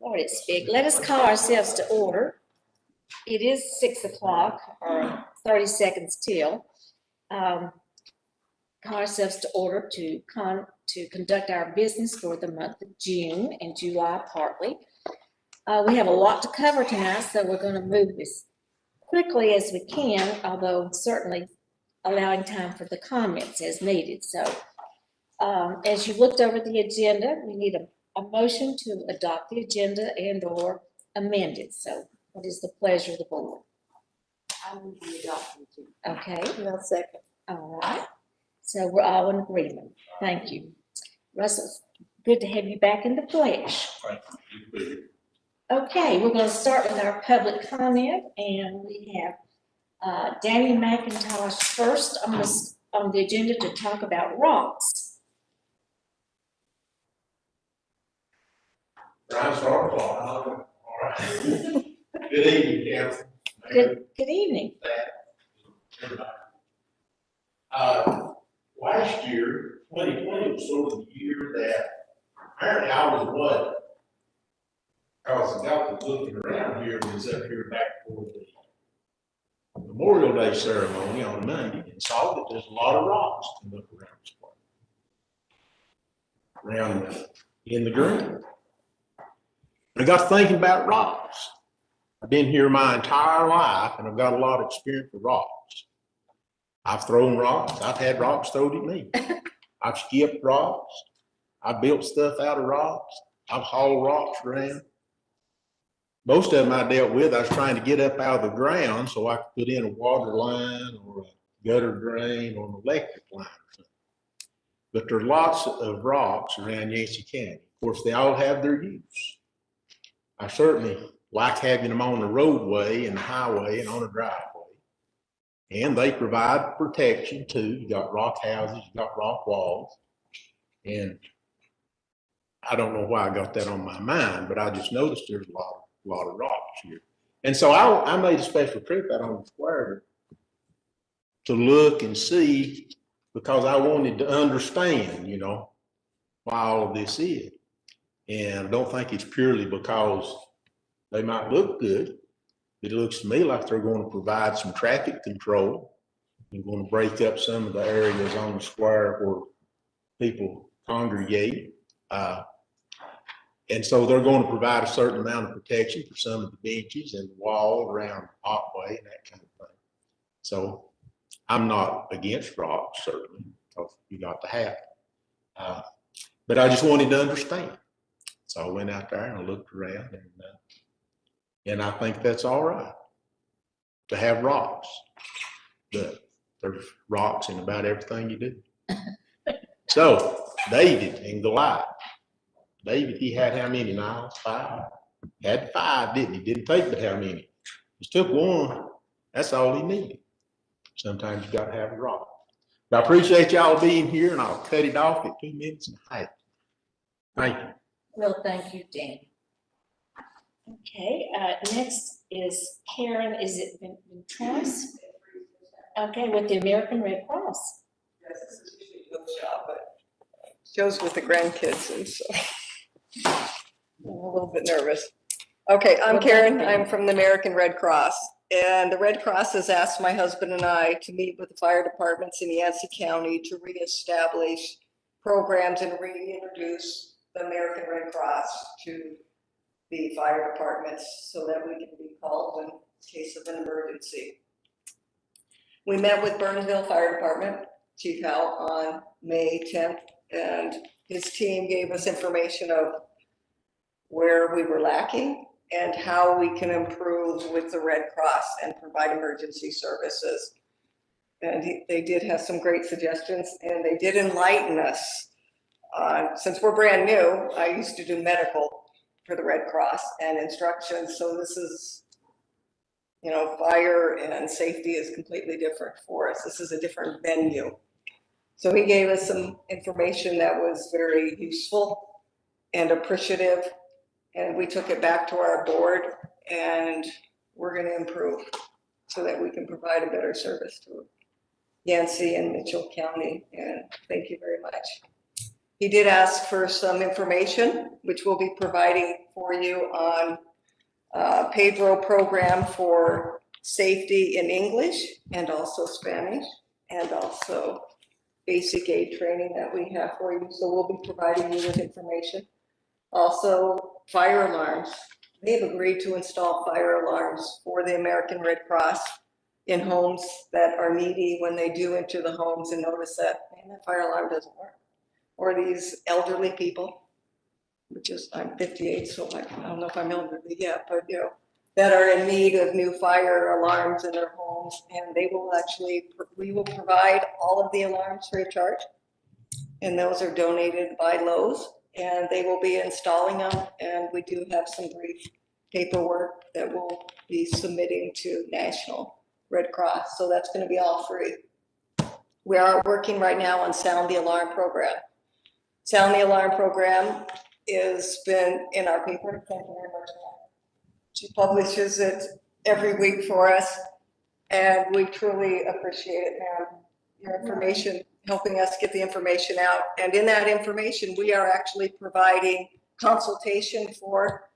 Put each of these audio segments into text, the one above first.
Lord, it's big. Let us call ourselves to order. It is 6 o'clock or 30 seconds till. Call ourselves to order to conduct our business for the month of June and July partly. We have a lot to cover tonight, so we're going to move as quickly as we can, although certainly allowing time for the comments as needed. So as you looked over the agenda, we need a motion to adopt the agenda and or amend it. So what is the pleasure of the board? I will be adopting too. Okay, No second. all right. So we're all in agreement. Thank you. Russell, good to have you back in the flesh. Okay, we're going to start with our public comment, and we have Danny McIntosh first on the agenda to talk about rocks. Brian Stark, all right. Good evening, council. Good evening. Everybody. Last year, 2020 was sort of the year that apparently I was what? Because the guy was looking around here was up here back for the Memorial Day ceremony on Monday and saw that there's a lot of rocks come up around this place. Around in the green. I got thinking about rocks. I've been here my entire life and I've got a lot of experience with rocks. I've thrown rocks. I've had rocks thrown at me. I've skipped rocks. I've built stuff out of rocks. I've hauled rocks around. Most of them I dealt with, I was trying to get up out of the ground so I could put in a water line or a gutter drain or an electric line or something. But there's lots of rocks around Yancey County. Of course, they all have their use. I certainly like having them on the roadway and the highway and on a driveway. And they provide protection too. You got rock houses, you got rock walls. And I don't know why I got that on my mind, but I just noticed there's a lot of rocks here. And so I made a special trip out on the square to look and see, because I wanted to understand, you know, why all of this is. And I don't think it's purely because they might look good. It looks to me like they're going to provide some traffic control. They're going to break up some of the areas on the square where people congregate. And so they're going to provide a certain amount of protection for some of the benches and the wall around the walkway and that kind of thing. So I'm not against rocks, certainly, because you got to have it. But I just wanted to understand. So I went out there and I looked around, and I think that's all right to have rocks. But there's rocks in about everything you do. So David and Goliath. David, he had how many knives? 5. Had 5, didn't he? Didn't take but how many? Just took one. That's all he needed. Sometimes you got to have a rock. But I appreciate y'all being here, and I'll cut it off at 2 minutes and a half. Thank you. Well, thank you, Dan. Okay, next is Karen, is it Ventris? Okay, with the American Red Cross. Yes, this is usually Joe's job, but Joe's with the grandkids, and so I'm a little bit nervous. Okay, I'm Karen. I'm from the American Red Cross. And the Red Cross has asked my husband and I to meet with the fire departments in Yancey County to reestablish programs and reintroduce the American Red Cross to the fire departments so that we can be called in case of an emergency. We met with Burnsville Fire Department, Chief Hal, on May 10th, and his team gave us information of where we were lacking and how we can improve with the Red Cross and provide emergency services. And they did have some great suggestions, and they did enlighten us. Since we're brand new, I used to do medical for the Red Cross and instructions. So this is, you know, fire and safety is completely different for us. This is a different venue. So he gave us some information that was very useful and appreciative. And we took it back to our board, and we're going to improve so that we can provide a better service to Yancey and Mitchell County. And thank you very much. He did ask for some information, which we'll be providing for you on Pedro program for safety in English and also Spanish, and also basic aid training that we have for you. So we'll be providing you with information. Also, fire alarms. They've agreed to install fire alarms for the American Red Cross in homes that are needy when they do enter the homes and notice that, man, that fire alarm doesn't work. Or these elderly people, which is, I'm 58, so I don't know if I'm elderly yet, but you know, that are in need of new fire alarms in their homes, and they will actually, we will provide all of the alarms free of charge. And those are donated by Lowe's, and they will be installing them, and we do have some brief paperwork that we'll be submitting to National Red Cross, so that's gonna be all free. We are working right now on Sound the Alarm program. Sound the Alarm program has been in our paper. Thank you very much. She publishes it every week for us, and we truly appreciate it, ma'am. Your information, helping us get the information out. And in that information, we are actually providing consultation for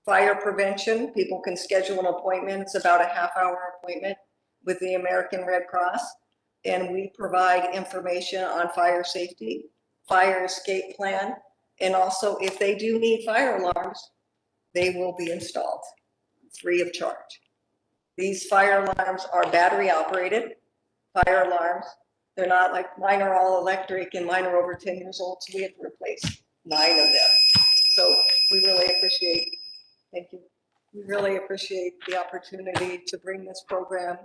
fire prevention. People can schedule an appointment. It's about a half-hour appointment with the American Red Cross. And we provide information on fire safety, fire escape plan, and also if they do need fire alarms, they will be installed free of charge. These fire alarms are battery operated fire alarms. They're not like, mine are all electric and mine are over 10 years old, so we have to replace 9 of them. So we really appreciate, thank you. We really appreciate the opportunity to bring this program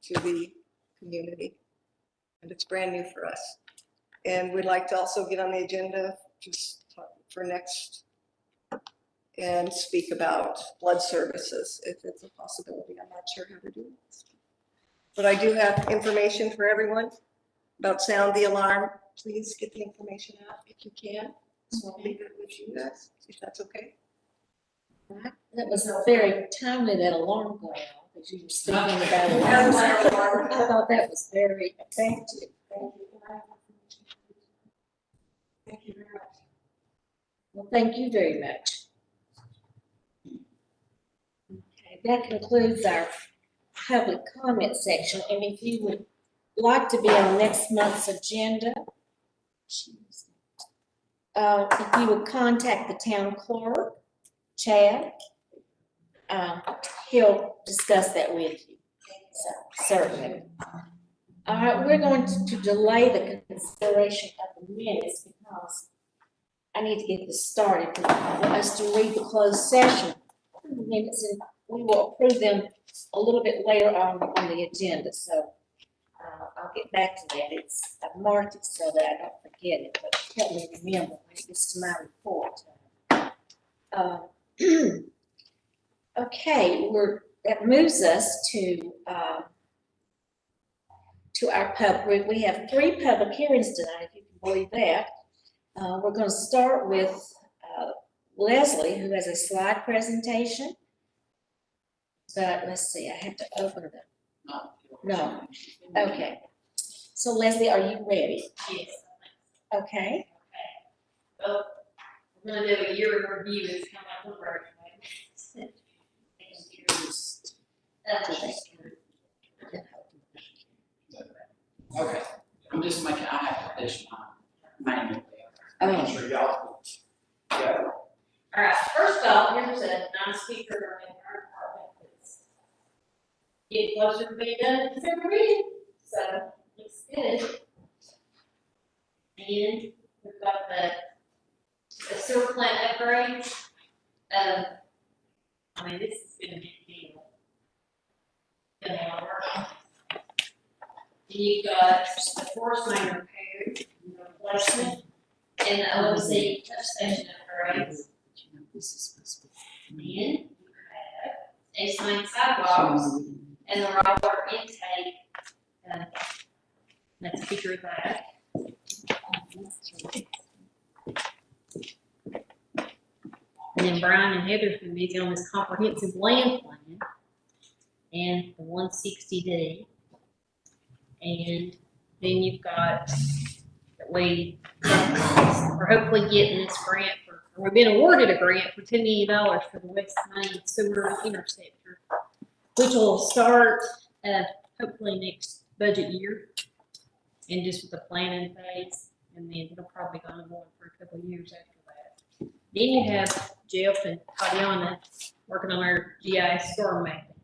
to the community. And it's brand new for us. And we'd like to also get on the agenda just for next and speak about blood services, if it's a possibility. I'm not sure how to do this. But I do have information for everyone about Sound the Alarm. Please get the information out if you can. So I'll leave it with you guys, if that's okay. That was very timely, that alarm going off, as you were speaking about alarms. I thought that was very effective. Thank you very much. Well, thank you very much. Okay, that concludes our public comment section, and if you would like to be on next month's agenda, if you would contact the town clerk, Chad, he'll discuss that with you. So, certainly. All right, we're going to delay the consideration of the minutes because I need to get this started for us to read the closed session minutes, and we will approve them a little bit later on the agenda. So I'll get back to that. I've marked it so that I don't forget it, but help me remember when it gets to my report. Okay, that moves us to our public. We have 3 public hearings tonight, if you can believe that. We're going to start with Leslie, who has a slide presentation. But let's see, I have to open it up. No. Okay. So Leslie, are you ready? Yes. Okay. Well, we're gonna do a year in review. It's kind of like we're Okay, I'm just making, I have to finish my manual. Oh. Sure y'all. Yeah. All right, first off, here's a non-speaker in our department that's getting closer to being done in December meeting, so looks good. And we've got the sewer plant upgrades. I mean, this is gonna be a deal. Gonna have work. And you've got the force main repair, replacement, and the OC touch station upgrades. And you have East Main sidewalks and the raw water intake. That's a picture of that. And then Brian and Heather's been busy on this comprehensive land plan and the 160D. And then you've got the we are hopefully getting this grant for, or we've been awarded a grant for $10 million for the West Main Sewer Interceptor, which will start, hopefully next budget year, and just with the planning phase, and then it'll probably go on for a couple of years after that. Then you have Jeff and Tatiana working on our GIS storm mapping.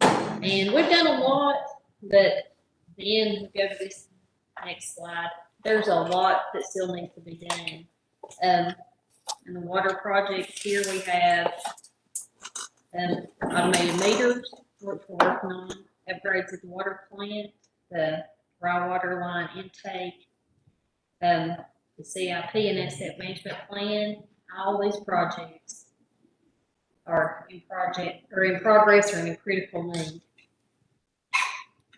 And we've done a lot, but then we go to this next slide. There's a lot that still needs to be done. In the water projects here, we have automated meters, which we're working on, upgrades at the water plant, the dry water line intake, the CIP and asset management plan. All these projects are in progress or in critical need.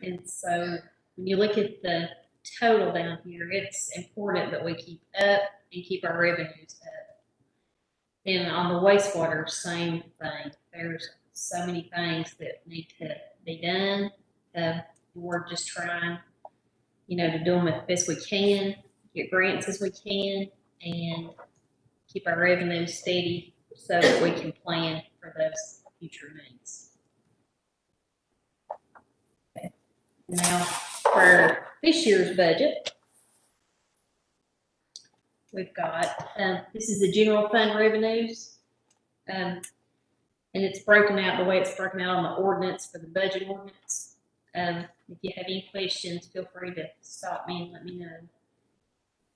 And so when you look at the total down here, it's important that we keep up and keep our revenues up. And on the wastewater, same thing. There's so many things that need to be done. We're just trying, to do them as best we can, get grants as we can, and keep our revenues steady so that we can plan for those future needs. Okay. Now, for this year's budget, we've got, this is the general fund revenues, and it's broken out the way it's broken out on the ordinance for the budget ordinance. If you have any questions, feel free to stop me and let me know.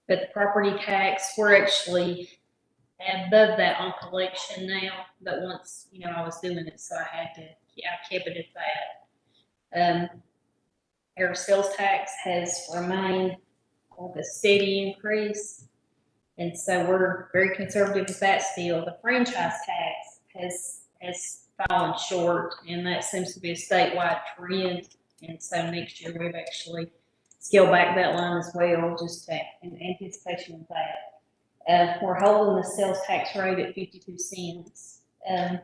But the property tax, we're actually above that on collection now, but once, I was doing it, so I kept it at that. Our sales tax has remained with a steady increase, and so we're very conservative with that still. The franchise tax has fallen short, and that seems to be a statewide trend, and so next year we've actually scaled back that line as well, just in anticipation of that. We're holding the sales tax rate at 52 cents. And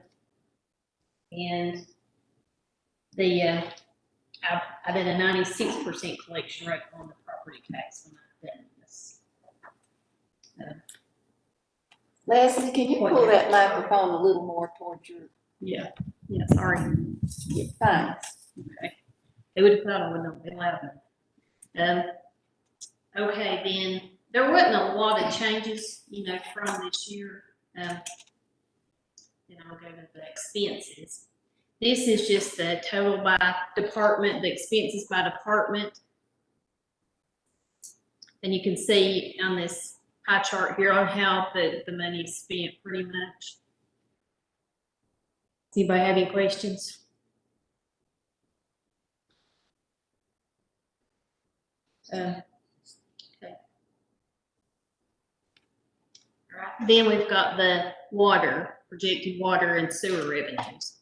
I did a 96% collection rate on the property tax when I've done this. Leslie, can you pull that microphone a little more towards your, Yeah, sorry. fine. Okay. They would have thought I would not be loud enough. Okay, then there wasn't a lot of changes, from this year. Then I'll go to the expenses. This is just the total by department, the expenses by department. And you can see on this pie chart here on how the money is spent pretty much. Does anybody have any questions? Okay. All right. Then we've got the water, projected water and sewer revenues.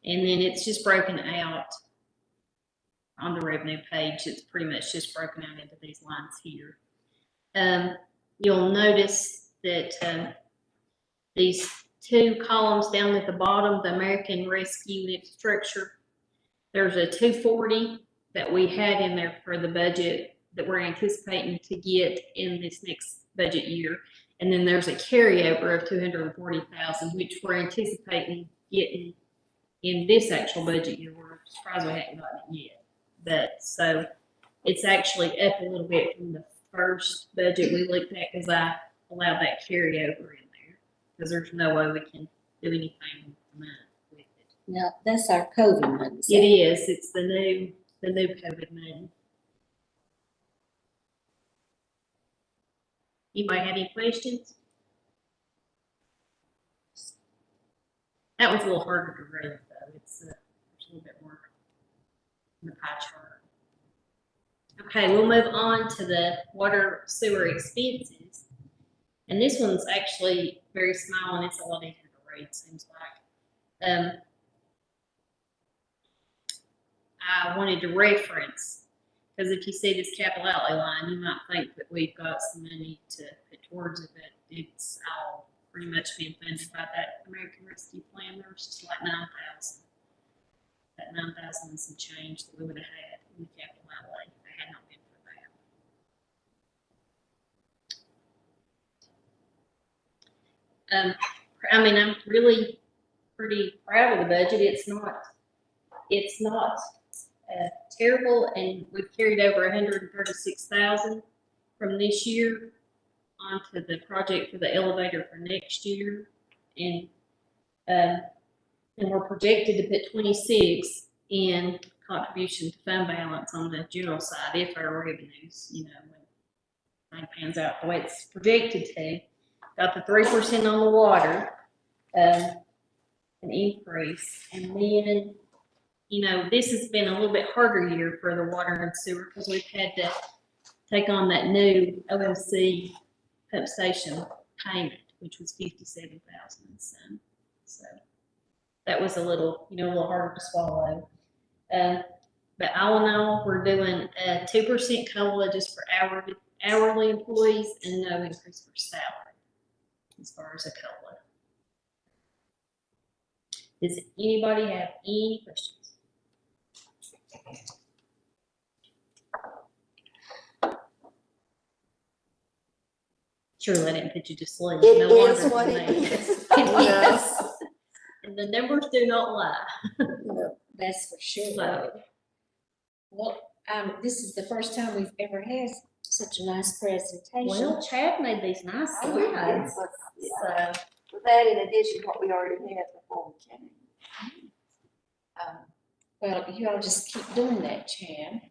And then it's just broken out on the revenue page. It's pretty much just broken out into these lines here. You'll notice that these two columns down at the bottom, the American Rescue Infrastructure, there's a 240 that we had in there for the budget that we're anticipating to get in this next budget year. And then there's a carryover of 240,000, which we're anticipating getting in this actual budget year. We're surprised we hadn't gotten it yet. But so it's actually up a little bit from the first budget we looked at, because I allowed that carryover in there, because there's no way we can do anything with it. Now, that's our COVID money. It is. It's the new COVID money. Anybody have any questions? That was a little harder to read, though. There's a little bit more in the pie chart. Okay, we'll move on to the water sewer expenses. And this one's actually very small, and it's a lot easier to read, seems like. I wanted to reference, because if you see this capital outlay line, you might think that we've got some money to put towards it, but it's all pretty much being funded by that American Rescue Plan. There's just like 9,000. That 9,000 and some change that we would have had in the capital outlay if it had not been for that. I'm really pretty proud of the budget. It's not terrible, and we've carried over 136,000 from this year onto the project for the elevator for next year. And we're projected to put 26 in contribution to fund balance on the general side if our revenues, when thing pans out the way it's projected to. Got the 3% on the water, an increase. And then, this has been a little bit harder year for the water and sewer because we've had to take on that new OMC pump station payment, which was 57,000 and some. So that was a little harder to swallow. But all in all, we're doing a 2% COLA just for hourly employees and no increase for salary as far as a COLA. Does anybody have any questions? Surely I didn't put you to sleep. It No wonder is what for it me. is. Yes. And the numbers do not lie. That's for sure. So, Well, this is the first time we've ever had such a nice presentation. well, Chad made these nice slides. So, With that in addition to what we already had before we came. Well, you all just keep doing that, Chad.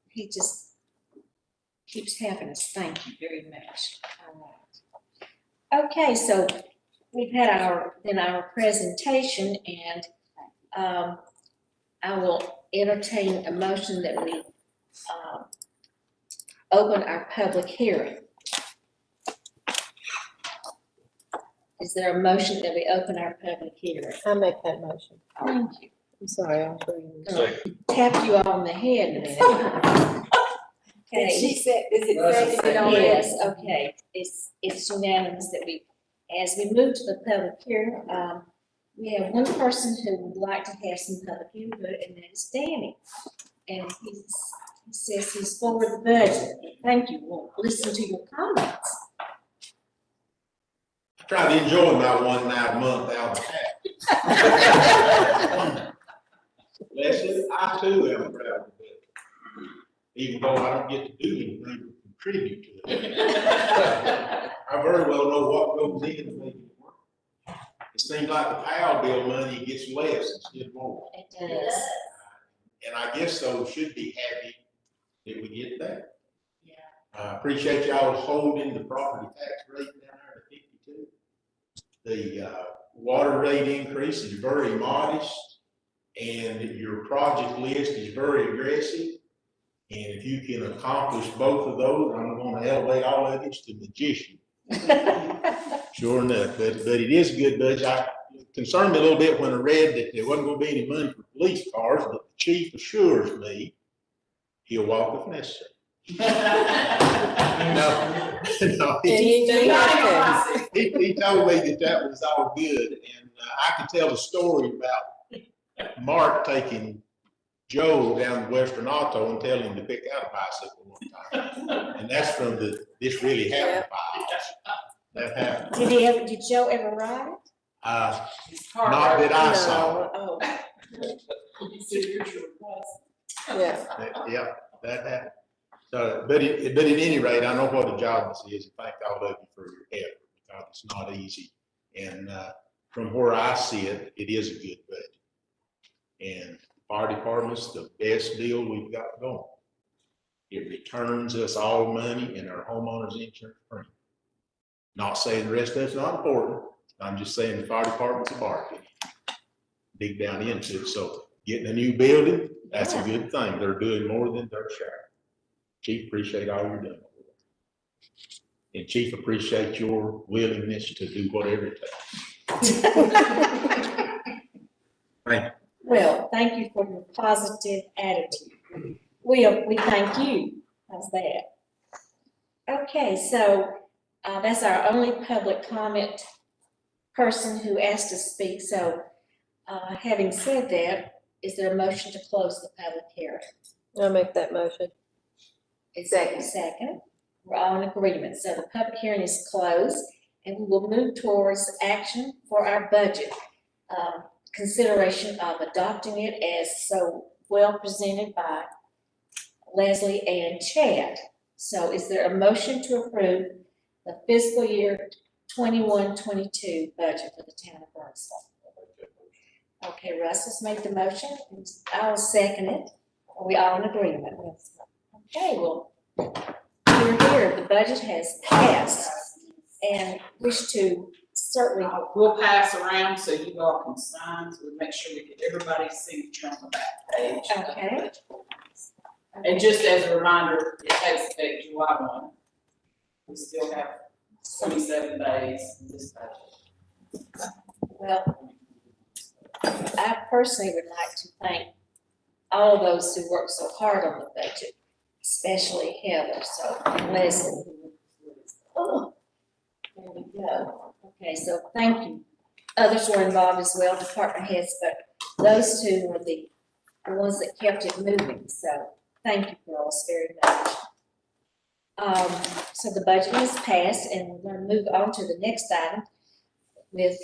He just keeps having us. Thank you very much. All right. Okay, so we've had our presentation, and I will entertain a motion that we open our public hearing. Is there a motion that we open our public hearing? I make that motion. Thank you. I'm sorry, I'm bringing. Tap you on the head a minute. Did she Okay, say, is it seconded already? yes, okay, it's unanimous that as we move to the public hearing, we have one person who would like to have some public input, and that is Danny. And he says he's for the budget. Thank you, we'll listen to your comments. I try to enjoy my one night a month out of town. Leslie, I too am proud of it, even though I don't get to do anything to contribute to it. I very well know what goes in to make it work. It seems like the PAL bill money gets less instead of more. It does. And I guess so should be happy that we get that. yeah. I appreciate y'all holding the property tax rate down there to 52. The water rate increase is very modest, and your project list is very aggressive. And if you can accomplish both of those, I'm going to elevate all of this to magician. Sure enough, but it is a good budget. It concerned me a little bit when I read that there wasn't going to be any money for police cars, but the chief assures me he'll walk if necessary. No, he told me that was all good, and I could tell a story about Mark taking Joe down to Western Auto and telling him to pick out a bicycle one time, and that's from this really happened file. That happened. Did Joe ever ride it? Not that I saw. Oh, Yeah. Yeah, that happened. So, but at any rate, I know what a job this is, and thank all of you for your effort, because it's not easy. And from where I see it, it is a good budget. And fire department's the best deal we've got going. It returns us all money in our homeowners insurance premium. Not saying the rest of it's not important. I'm just saying the fire department's a bargain. Dig down into it. So getting a new building, that's a good thing. They're doing more than their share. Chief, appreciate all you're doing. And Chief, appreciate your willingness to do whatever it takes. Thank you. well, thank you for your positive attitude. We thank you. How's that? Okay, so that's our only public comment person who asked to speak. So having said that, is there a motion to close the public hearing? I'll make that motion. Is there a second? We're all in agreement. So the public hearing is closed and we will move towards action for our budget. Consideration of adopting it as so well presented by Leslie and Chad. So is there a motion to approve the fiscal year 21-22 budget for the town of Burnsville? Okay, Russ has made the motion, and I'll second it. Are we all in agreement? Okay, well, here, the budget has passed, and wish to certainly, We'll pass around so you all can sign, so we make sure we get everybody's signature on the back page. Okay. And just as a reminder, it takes effect July 1. We still have 27 days in this budget. well, I personally would like to thank all those who worked so hard on the budget, especially Heather, so Leslie. Oh, there we go. Okay, so thank you. Others were involved as well, department heads, but those two were the ones that kept it moving, so thank you girls very much. So the budget is passed and we're going to move on to the next item with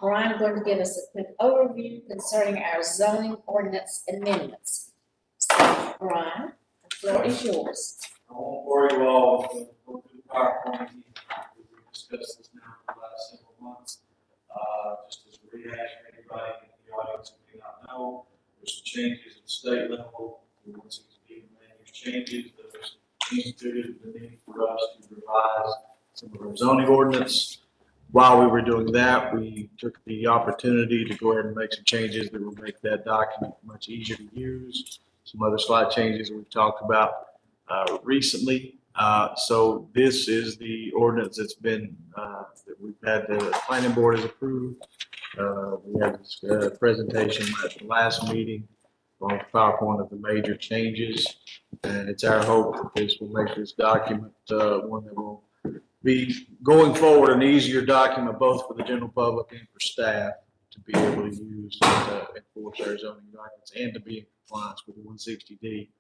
Brian going to give us a quick overview concerning our zoning ordinance amendments. So Brian, the floor is yours. I won't worry you all with the PowerPoint. We've discussed this now for the last several months. Just as a rehash, anybody in the audience who may not know, there's some changes at the state level. We want to see the changes. Those instituted the need for us to revise some of our zoning ordinance. While we were doing that, we took the opportunity to go ahead and make some changes that will make that document much easier to use. Some other slight changes that we've talked about recently. So this is the ordinance that's been, that we've had the planning board has approved. We had this presentation at the last meeting on PowerPoint of the major changes. And it's our hope that this will make this document one that will be going forward an easier document both for the general public and for staff to be able to use and enforce our zoning documents and to be in compliance with the 160D.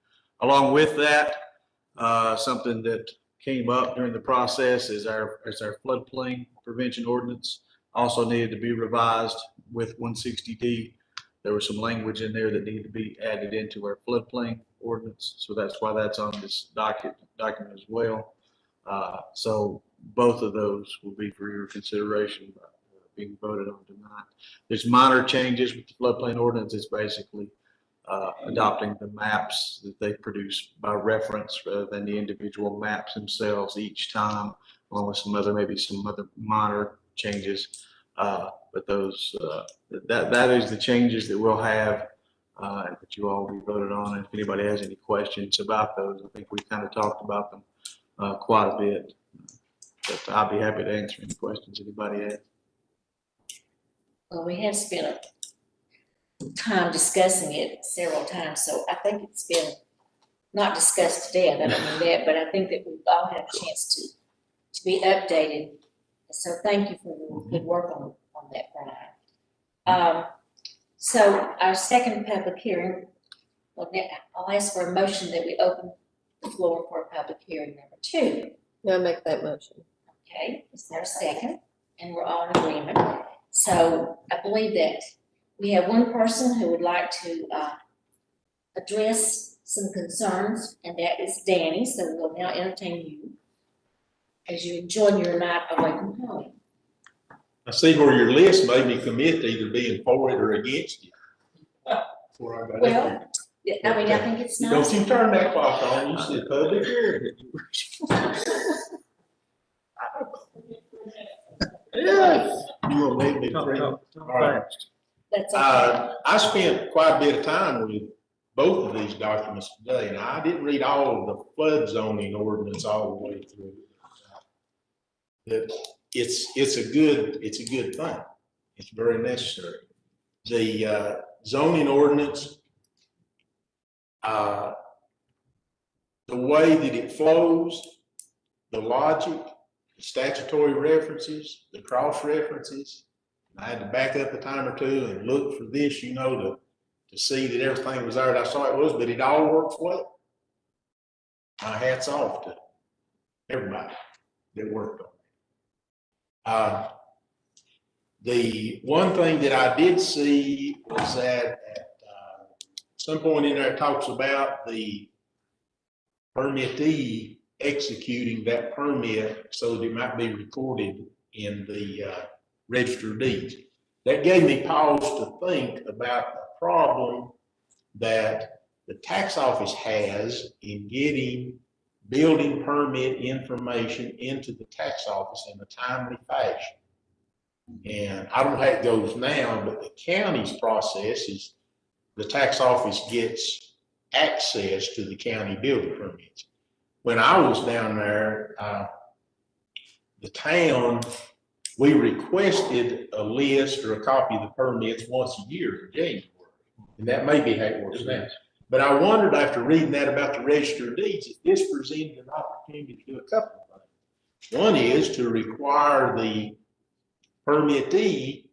Along with that, something that came up during the process is our floodplain prevention ordinance. Also needed to be revised with 160D. There was some language in there that needed to be added into our floodplain ordinance, so that's why that's on this document as well. So both of those will be for your consideration being voted on tonight. There's minor changes with the floodplain ordinance. It's basically adopting the maps that they produce by reference rather than the individual maps themselves each time, along with maybe some other minor changes. But those that is the changes that we'll have that you all will be voted on. And if anybody has any questions about those, I think we kind of talked about them quite a bit. But I'll be happy to answer any questions anybody has. Well, we have spent time discussing it several times, so I think it's been not discussed today, I don't mean that, but I think that we've all had a chance to be updated. So thank you for your good work on that, Brian. So our second public hearing, well, I'll ask for a motion that we open the floor for public hearing number 2. I'll make that motion. Okay, is there a second? And we're all in agreement. So I believe that we have one person who would like to address some concerns, and that is Danny. So we'll now entertain you as you enjoy your night away from home. I see where your list made me commit to either being for it or against you. Before I got in Well, here. I mean, I think it's nice. Don't you turn that clock on, you said public hearing. Yeah. You will leave me free. All right. That's okay. I spent quite a bit of time with both of these documents today, and I didn't read all of the flood zoning ordinance all the way through. That it's a good thing. It's very necessary. The zoning ordinance, the way that it flows, the logic, the statutory references, the cross references. I had to back up a time or two and look for this, to see that everything was there. I saw it was, but it all works well. My hat's off to everybody that worked on it. The one thing that I did see was that at some point in there, it talks about the permittee executing that permit so that it might be recorded in the register of deeds. That gave me pause to think about the problem that the tax office has in getting building permit information into the tax office in a timely fashion. And I don't know how it goes now, but the county's process is the tax office gets access to the county building permits. When I was down there, the town, we requested a list or a copy of the permits once a year in January. And that may be how it works now. But I wondered after reading that about the register of deeds, if this presented an opportunity to do a couple of things. One is to require the permittee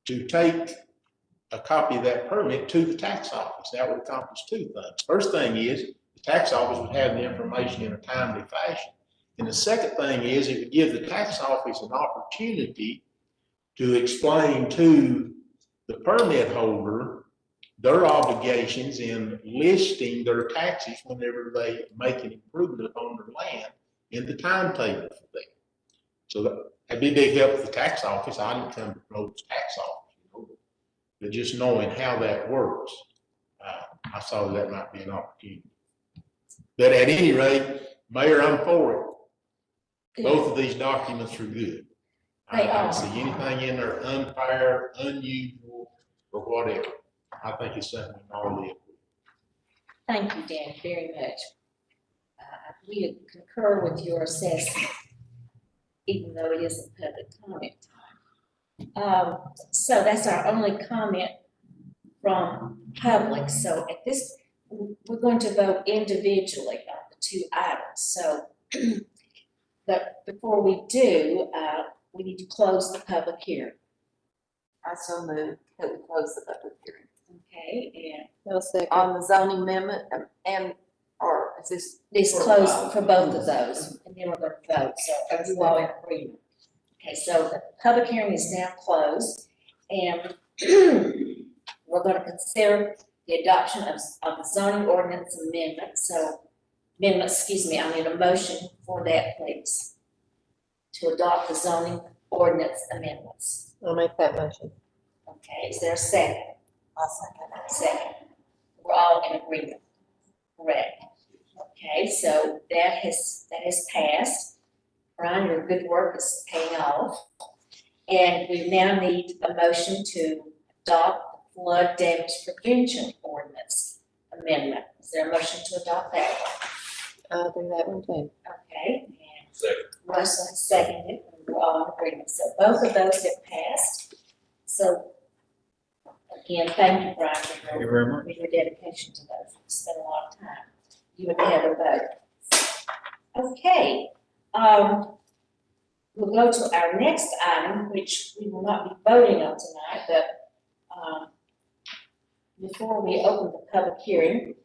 to take a copy of that permit to the tax office. That would accomplish two things. First thing is the tax office would have the information in a timely fashion. And the second thing is it would give the tax office an opportunity to explain to the permit holder their obligations in listing their taxes whenever they make an improvement on their land in the timetable for them. So that'd be a big help for the tax office. I didn't come to know the tax office, you know, but just knowing how that works, I saw that might be an opportunity. But at any rate, Mayor, I'm for it. Both of these documents are good. I don't see anything in there unfair, unusual, or whatever. I think it's something we all live with. Thank you, Dan, very much. We concur with your assessment, even though it isn't public comment time. So that's our only comment from public. So at this, we're going to vote individually on the two items. So, but before we do, we need to close the public hearing. I so moved that we close the public hearing. Okay, and No second. On the zoning amendment and, or is this? it's closed for both of those, and then we're going to vote, so are you all in agreement? Okay, so the public hearing is now closed, and we're going to consider the adoption of the zoning ordinance amendment, I need a motion for that, please. To adopt the zoning ordinance amendments. I'll make that motion. Okay, is there a second? I'll second that. Second. We're all in agreement, correct? Okay, so that has passed. Brian, your good work is paying off. And we now need a motion to adopt the flood damage prevention ordinance amendment. Is there a motion to adopt that one? I'll do that one too. Okay, and Second. Russell has seconded, and we're all in agreement. So both of those have passed. So again, thank you, Brian, for you very much. your dedication to those. You spent a lot of time. You and Heather both. Okay, we'll go to our next item, which we will not be voting on tonight, but before we open the public hearing,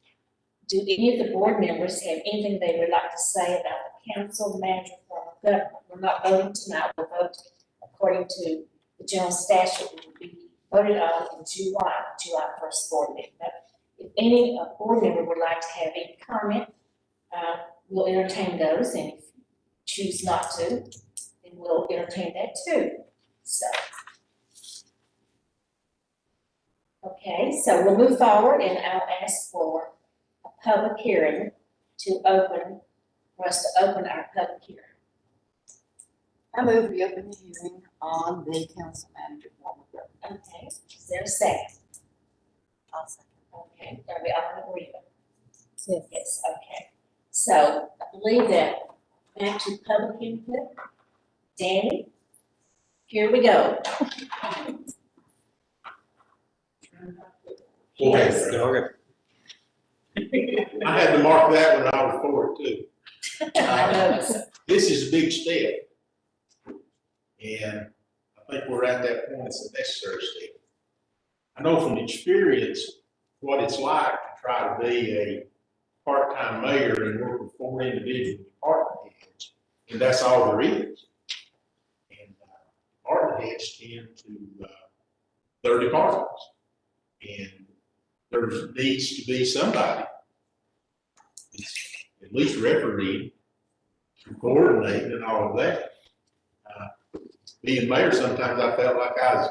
do any of the board members have anything they would like to say about the council manager form of government? We're not voting tonight, we'll vote according to the general statute, it will be voted on in July 1st board meeting. But if any board member would like to have any comment, we'll entertain those, and if you choose not to, then we'll entertain that too. So. Okay, so we'll move forward, and I'll ask for a public hearing for us to open our public hearing. I move we open the hearing on the council manager form of government. Okay, is there a second? I'll second. Okay, are we all in agreement? Yes. Yes, okay. So I believe that back to public input. Danny, here we go. Okay. I had to mark that when I was for it too. I noticed. This is a big step. And I think we're at that point, it's a necessary step. I know from experience what it's like to try to be a part-time mayor and work with 4 individual department heads, and that's all there is. And department heads tend to their departments, and there needs to be somebody that's at least refereeing, coordinating, and all of that. Being mayor, sometimes I felt like I was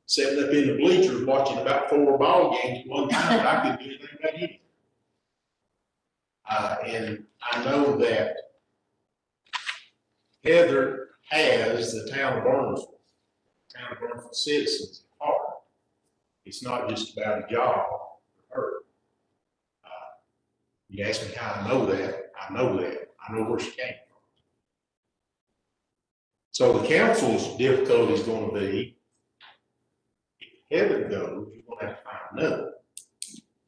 sitting up in the bleachers watching about 4 ball games at one time, but I couldn't do anything about anything. And I know that Heather has the town of Burnsville citizens at heart. It's not just about a job for her. You ask me how I know that. I know that. I know where she came from. So the council's difficulty is going to be, if Heather goes, you're going to have to find another.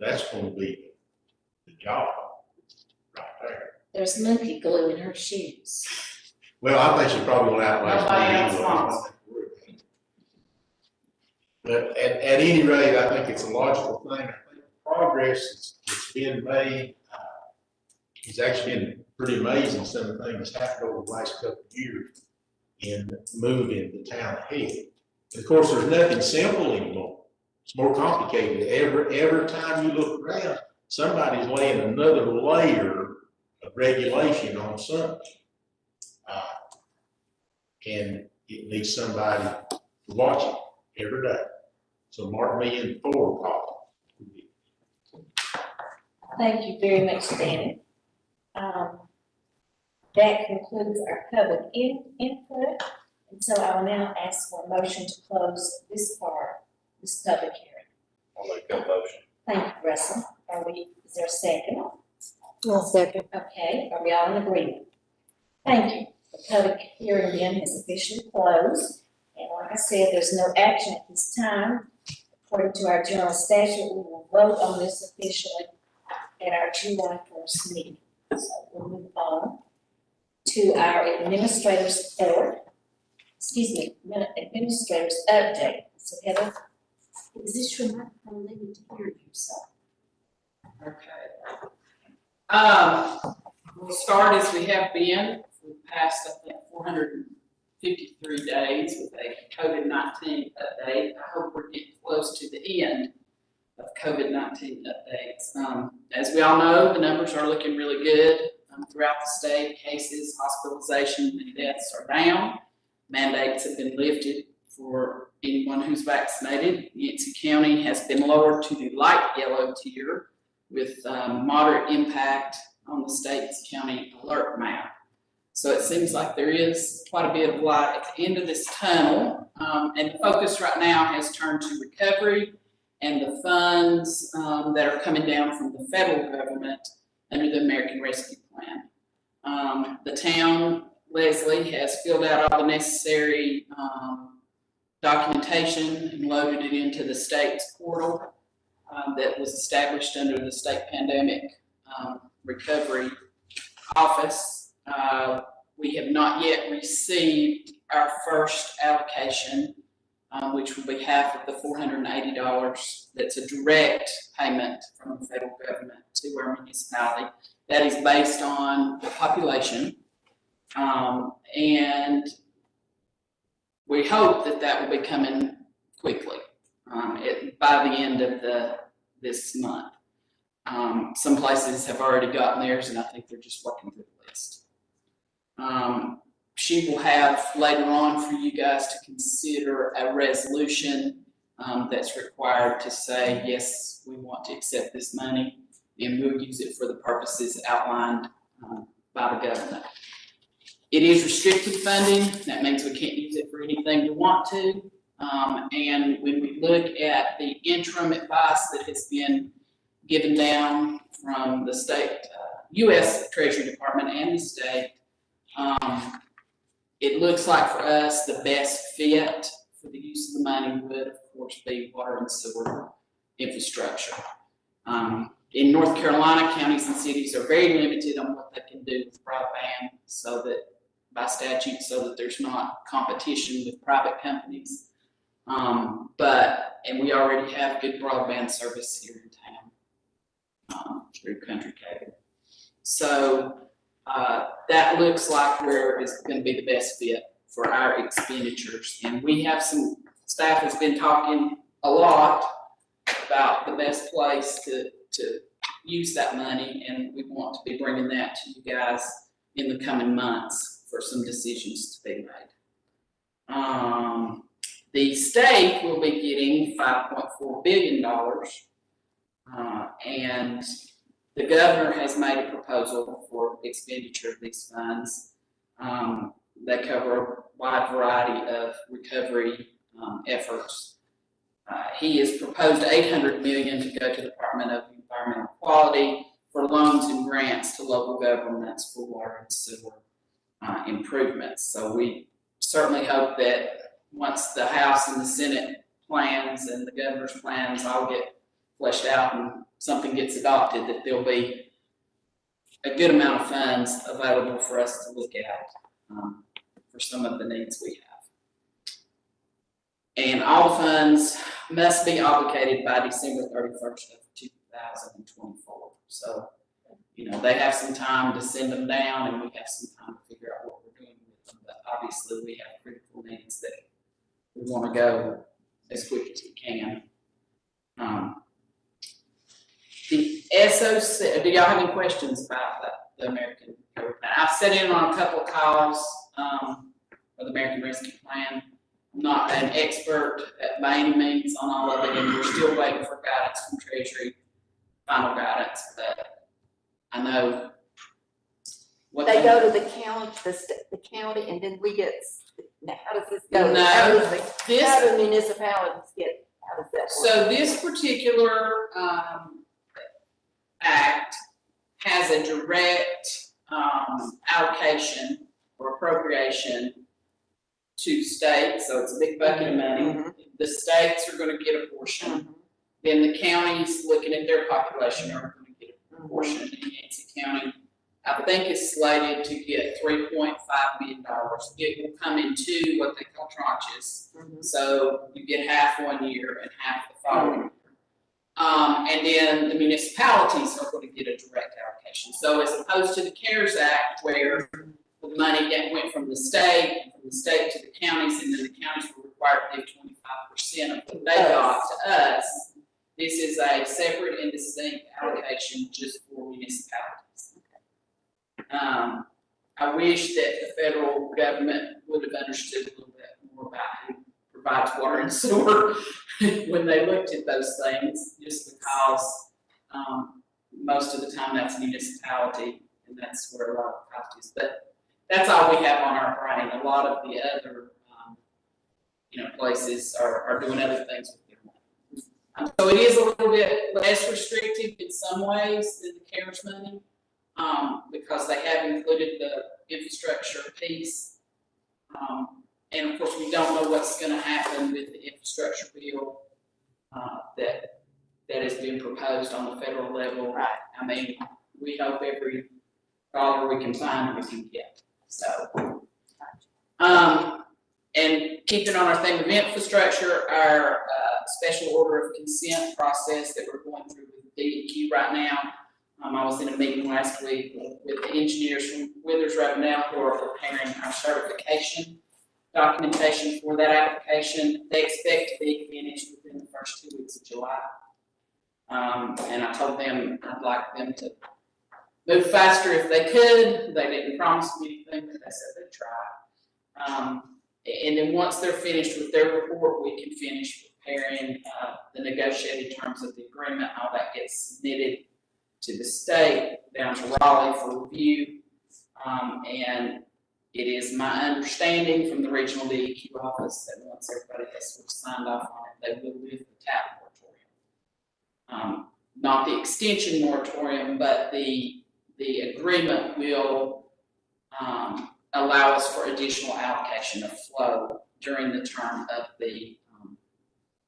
That's going to be the job right there. There's monkey glue in her shoes. Well, I think she probably will outlast Nobody me else anyway. wants. But at any rate, I think it's a logical thing. I think the progress that's been made has actually been pretty amazing. Some of the things that's happened over the last couple of years in moving the town ahead. And of course, there's nothing simple anymore. It's more complicated. Every time you look around, somebody's laying another layer of regulation on something. And it needs somebody to watch it every day. So mark me in for call. Thank you very much, Danny. That concludes our public input. And so I will now ask for a motion to close this part, this public hearing. I'll make that motion. Thank you, Russell. Is there a second? I'll second. Okay, are we all in agreement? Thank you. The public hearing then has officially closed. And like I said, there's no action at this time. According to our general statute, we will vote on this officially at our July 1st meeting. So we'll move on to our administrator's administrator's update. So Heather, is this your microphone? They need to hear you, so. Okay. We'll start as we have been. We've passed, I think, 453 days with a COVID-19 update. I hope we're getting close to the end of COVID-19 updates. As we all know, the numbers are looking really good throughout the state. Cases, hospitalization, and deaths are down. Mandates have been lifted for anyone who's vaccinated. Yancey County has been lowered to the light yellow tier with moderate impact on the state's county alert map. So it seems like there is quite a bit of light at the end of this tunnel. And the focus right now has turned to recovery and the funds that are coming down from the federal government under the American Rescue Plan. The town, Leslie, has filled out all the necessary documentation and loaded it into the state's portal that was established under the state pandemic recovery office. We have not yet received our first allocation, which will be half of the $480. That's a direct payment from the federal government to our municipality. That is based on the population. And we hope that that will be coming quickly by the end of this month. Some places have already gotten theirs, and I think they're just working through the list. She will have later on for you guys to consider a resolution that's required to say, yes, we want to accept this money, and we'll use it for the purposes outlined by the government. It is restricted funding. That means we can't use it for anything we want to. And when we look at the interim advice that has been given down from the state, U.S. Treasury Department and the state, it looks like for us the best fit for the use of the money would, of course, be water and sewer infrastructure. In North Carolina, counties and cities are very limited on what they can do with broadband, so that by statute, so that there's not competition with private companies. And we already have good broadband service here in town through Country Cable. So that looks like where it's gonna be the best fit for our expenditures. And we have some, staff has been talking a lot about the best place to use that money, and we want to be bringing that to you guys in the coming months for some decisions to be made. The state will be getting $5.4 billion, and the governor has made a proposal for expenditure of these funds. They cover a wide variety of recovery efforts. He has proposed $800 million to go to the Department of Environmental Quality for loans and grants to local governments for water and sewer improvements. So we certainly hope that once the House and the Senate plans and the governor's plans all get fleshed out and something gets adopted, that there'll be a good amount of funds available for us to look at for some of the needs we have. And all the funds must be obligated by December 31st of 2024. So, you know, they have some time to send them down, and we have some time to figure out what we're doing with them. But obviously, we have critical needs that we want to go as quick as we can. The SOC, do y'all have any questions about the American Recovery Plan? I've sat in on a couple of calls for the American Rescue Plan. I'm not an expert by any means on all of it, and we're still waiting for guidance from Treasury, final guidance, but I know what They go to the county, the county, and then we get, now how does this go? No, How this, do municipalities get, how does that work? so this particular act has a direct allocation or appropriation to states, so it's a big bucket of money. Mhm. The states are gonna get a portion. Then the counties, looking at their population, are gonna get a portion. And Yancey County, I think, is slated to get $3.5 million. It will come in two, what they call tranches. Mhm. So you get half one year and half the following year. And then the municipalities are going to get a direct allocation. So as opposed to the CARES Act, where the money went from the state, and from the state to the counties, and then the counties were required to give 25% of what they got to us, this is a separate and distinct allocation just for municipalities. I wish that the federal government would have understood a little bit more about who provides water and sewer when they looked at those things, just because most of the time that's municipality, and that's where a lot of the cost is. But that's all we have on our brain. A lot of the other places are doing other things with their money. So it is a little bit less restrictive in some ways than the CARES money, because they have included the infrastructure piece. And of course, we don't know what's going to happen with the infrastructure bill that is being proposed on the federal level. Right. I mean, we hope every dollar we can find we can get. So, and keeping on our theme of infrastructure, our special order of consent process that we're going through with DEQ right now. I was in a meeting last week with the engineers from Withers Road now who are preparing our certification documentation for that application. They expect to be finished within the first 2 weeks of July. And I told them I'd like them to move faster if they could. They didn't promise me anything, but they said they'd try. And then once they're finished with their report, we can finish preparing the negotiated terms of the agreement. All that gets submitted to the state down to Raleigh for review. And it is my understanding from the regional DEQ office that once everybody has sort of signed off on it, they will lift the tap moratorium. Not the extension moratorium, but the agreement will allow us for additional allocation of flow during the term of the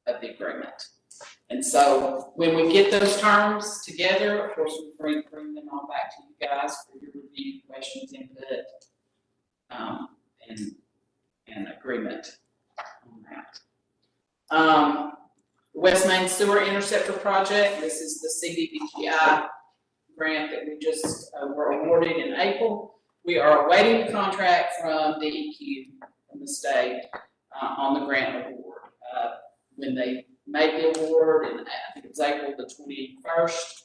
agreement. And so when we get those terms together, of course, we bring them all back to you guys for your review, questions, input, and agreement on that. West Main Sewer Interceptor Project, this is the CDBGI grant that we just were awarded in April. We are awaiting the contract from DEQ, from the state, on the grant award. When they made the award, and I think it was April the 21st,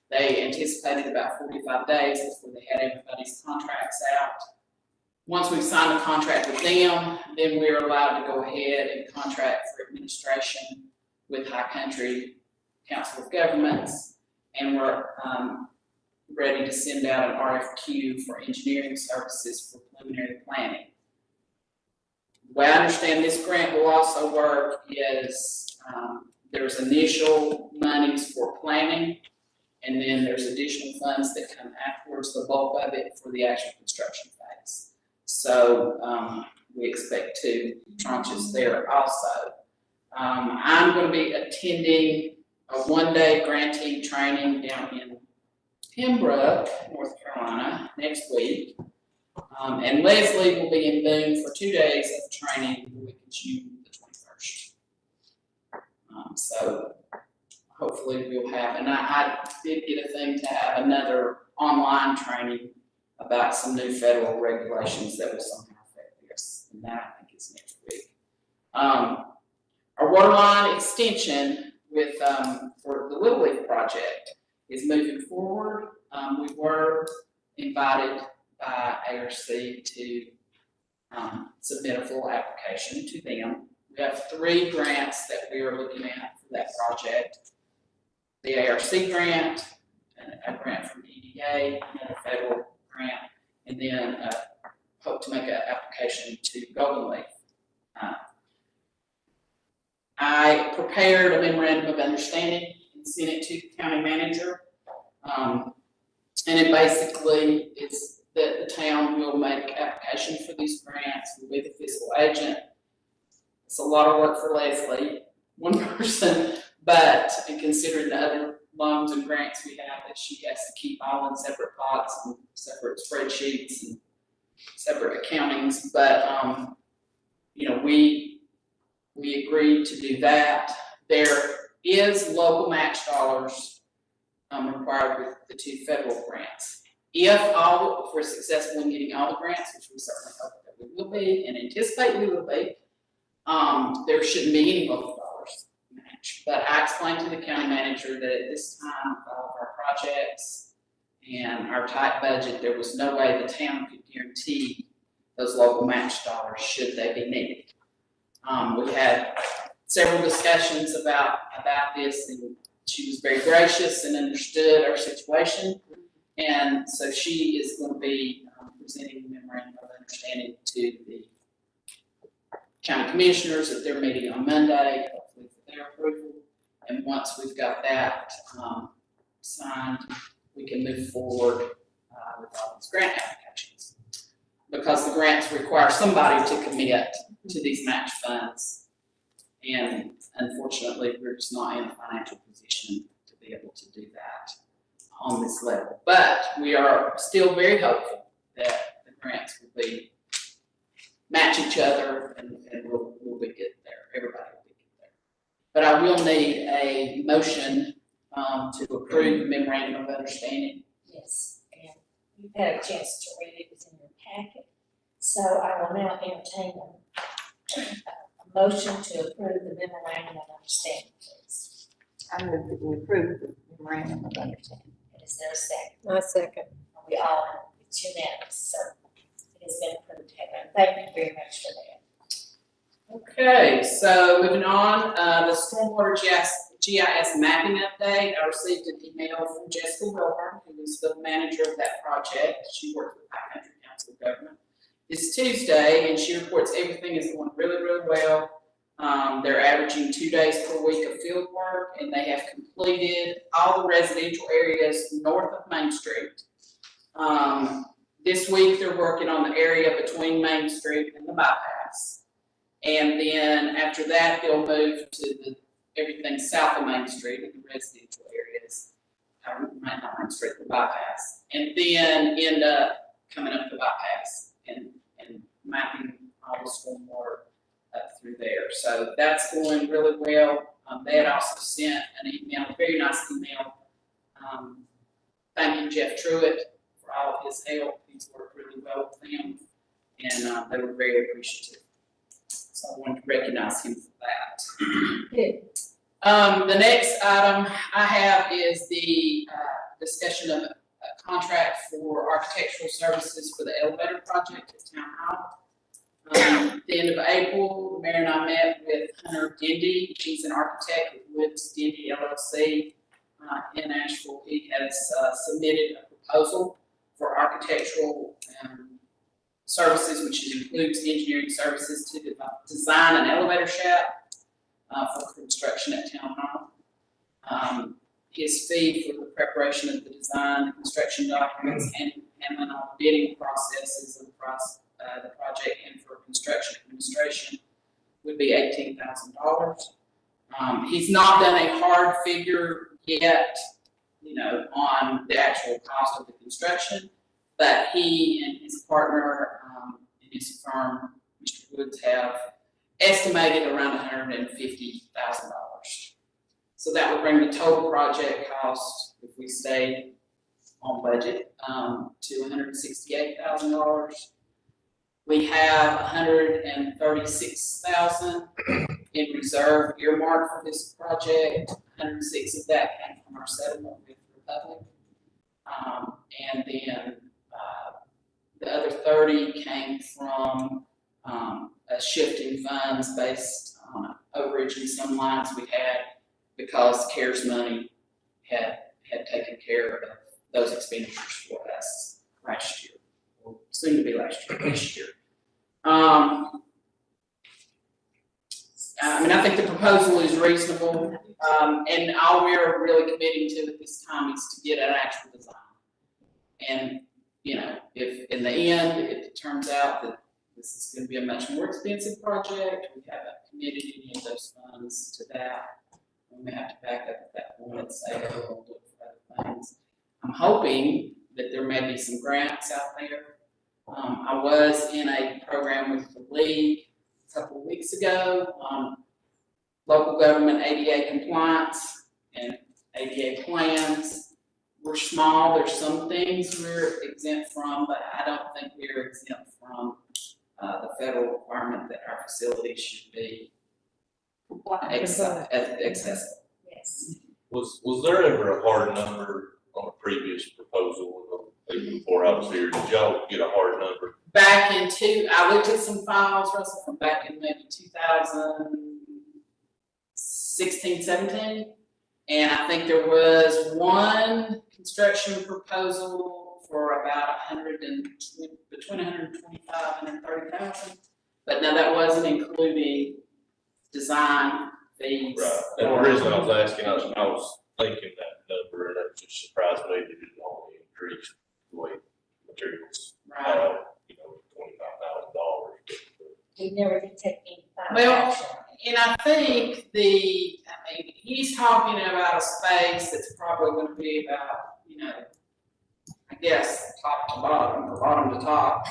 they anticipated about 45 days before they had everybody's contracts out. Once we sign the contract with them, then we're allowed to go ahead and contract for administration with High Country Council of Governments, and we're ready to send out an RFQ for engineering services for preliminary planning. The way I understand this grant will also work is there's initial monies for planning, and then there's additional funds that come afterwards, the bulk of it for the actual construction phase. So we expect 2 tranches there also. I'm going to be attending a 1-day granting training down in Pembroke, North Carolina, next week. And Leslie will be in Boone for 2 days of training the week of June the 21st. So hopefully we'll have, and I did get a thing to have another online training about some new federal regulations that will somehow affect this, and that I think is next week. Our water line extension with for the Little League project is moving forward. We were invited by ARC to submit a full application to them. We have 3 grants that we are looking at for that project. The ARC grant, a grant from EDA, and a federal grant, and then hope to make an application to Golden Leaf. I prepared a memorandum of understanding and sent it to the county manager. And it basically is that the town will make application for these grants, will be the fiscal agent. It's a lot of work for Leslie, one person, but considering the other loans and grants we have, that she has to keep all in separate pots and separate spreadsheets and separate accountings. But, you know, we agreed to do that. There is local match dollars required with the 2 federal grants. If we're successful in getting all the grants, which we certainly hope that we will be and anticipate we will be, there shouldn't be any local dollars match. But I explained to the county manager that at this time, with all of our projects and our tight budget, there was no way the town could guarantee those local match dollars should they be needed. We had several discussions about this, and she was very gracious and understood our situation. And so she is going to be presenting the memorandum of understanding to the county commissioners at their meeting on Monday, hopefully for their approval. And once we've got that signed, we can move forward with all these grant applications. Because the grants require somebody to commit to these match funds. And unfortunately, we're just not in a financial position to be able to do that on this level. But we are still very hopeful that the grants will match each other, and we'll be good there. Everybody will be good there. But I will need a motion to approve the memorandum of understanding. Yes, and you've had a chance to read it, it's in your packet. So I will now entertain a motion to approve the memorandum of understanding, please. I move that we approve the memorandum of understanding. Is there a second? My second. Are we all, it's unanimous, so it has been approved, Heather. Thank you very much for that. Okay, so moving on, the stormwater GIS mapping update. I received an email from Jessica Wilburn, who is the manager of that project. She works with High Country Council of Government. It's Tuesday, and she reports everything is going really, really well. They're averaging 2 days per week of field work, and they have completed all the residential areas north of Main Street. This week, they're working on the area between Main Street and the bypass. And then after that, they'll move to everything south of Main Street in the residential areas, not Main Street, the bypass. And then end up coming up the bypass and mapping all the stormwater up through there. So that's going really well. They had also sent an email, a very nice email, thanking Jeff Truitt for all of his help. He's worked really well with them, and they were very appreciative. So I wanted to recognize him for that. Good. The next item I have is the discussion of a contract for architectural services for the elevator project at Town Hall. At the end of April, the mayor and I met with Hunter Dindy. He's an architect with Woods Dindy LLC in Asheville. He has submitted a proposal for architectural services, which includes engineering services to design an elevator shaft for construction at Town Hall. His fee for the preparation of the design, construction documents, and handling all the bidding processes of the project and for construction administration would be $18,000. He's not done a hard figure yet, on the actual cost of the construction, but he and his partner in his firm, Mr. Woods, have estimated around $150,000. So that would bring the total project cost, if we stay on budget, to $168,000. We have $136,000 in reserve earmarked for this project. 106 of that came from our settlement with Republic. And then the other 30 came from a shift in funds based on overage in some lines we had because CARES money had taken care of those expenditures for us last year, or soon to be last year, this year. I think the proposal is reasonable, and all we're really committing to at this time is to get an actual design. And, if in the end, it turns out that this is going to be a much more expensive project, we haven't committed any of those funds to that. We may have to back up at that point and say, oh, we'll look for other things. I'm hoping that there may be some grants out there. I was in a program with the league a couple of weeks ago on local government ADA compliance and ADA plans. We're small, there's some things we're exempt from, but I don't think we're exempt from the federal requirement that our facilities should be accessible. Yes. Was there ever a hard number on a previous proposal, even before I was here? Did y'all get a hard number? Back I looked at some files, Russell, from back in maybe 2016, 17. And I think there was one construction proposal for about between 125 and 130,000. But now that wasn't including design fees. Right. And the reason I was asking, I was thinking that number, and it just surprised me that it only increased the way materials. Right. $25,000. We never did take any final Well, action. and I think he's talking about a space that's probably going to be about, I guess, top to bottom, or bottom to top,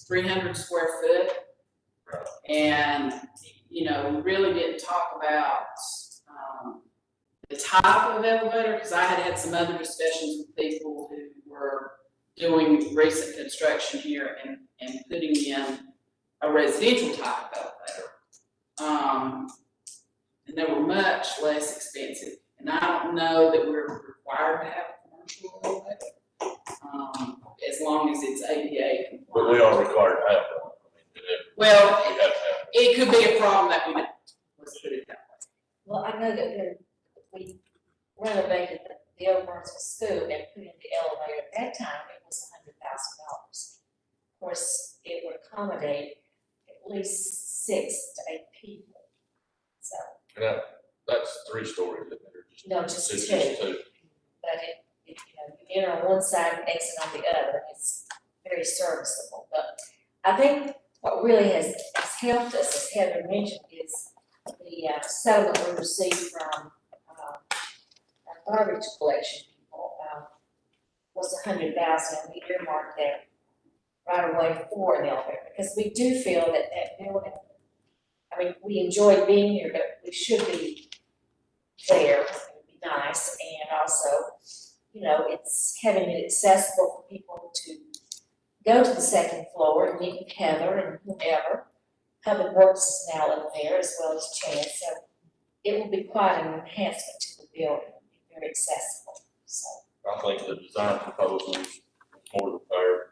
300 square foot. Right. And, we really didn't talk about the type of elevator, because I had some other discussions with people who were doing recent construction here and putting in a residential type elevator. And they were much less expensive. And I don't know that we're required to have a commercial elevator, as long as it's ADA compliant. But we are required to have one. Well, We have to have it could be a problem that we don't. Let's put it that way. Well, I know that we renovated the old Burnsville School and put in the elevator. At that time, it was $100,000. Of course, it would accommodate at least 6 to 8 people. So, And that's 3 stories, isn't it? Or no, just It's 2. just 2. But you enter on one side and exit on the other. It's very serviceable. But I think what really has helped us, as Heather mentioned, is the settlement we received from our garbage collection people was $100,000, and we earmarked that right away for an elevator, because we do feel that building, we enjoyed being here, but we should be there. It would be nice, and also it's having it accessible for people to go to the second floor and meet with Heather and whomever. Public Works is now up there as well as Chad, so it will be quite an enhancement to the building, It'll be very accessible, so. I think the design proposal is more than fair.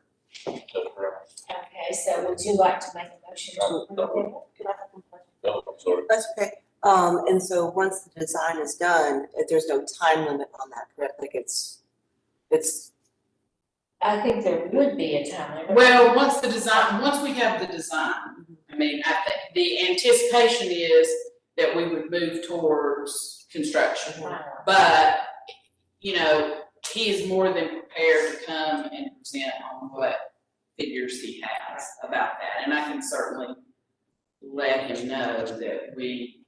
Okay, so would you like to make a motion to approve it? Could I have one question? No, I'm sorry. That's okay. And so once the design is done, there's no time limit on that, correct? Like it's, I think there would be a time limit. Well, once we have the design, I mean, I think the anticipation is that we would move towards construction. But, he is more than prepared to come and present on what figures he has about that. And I can certainly let him know that we,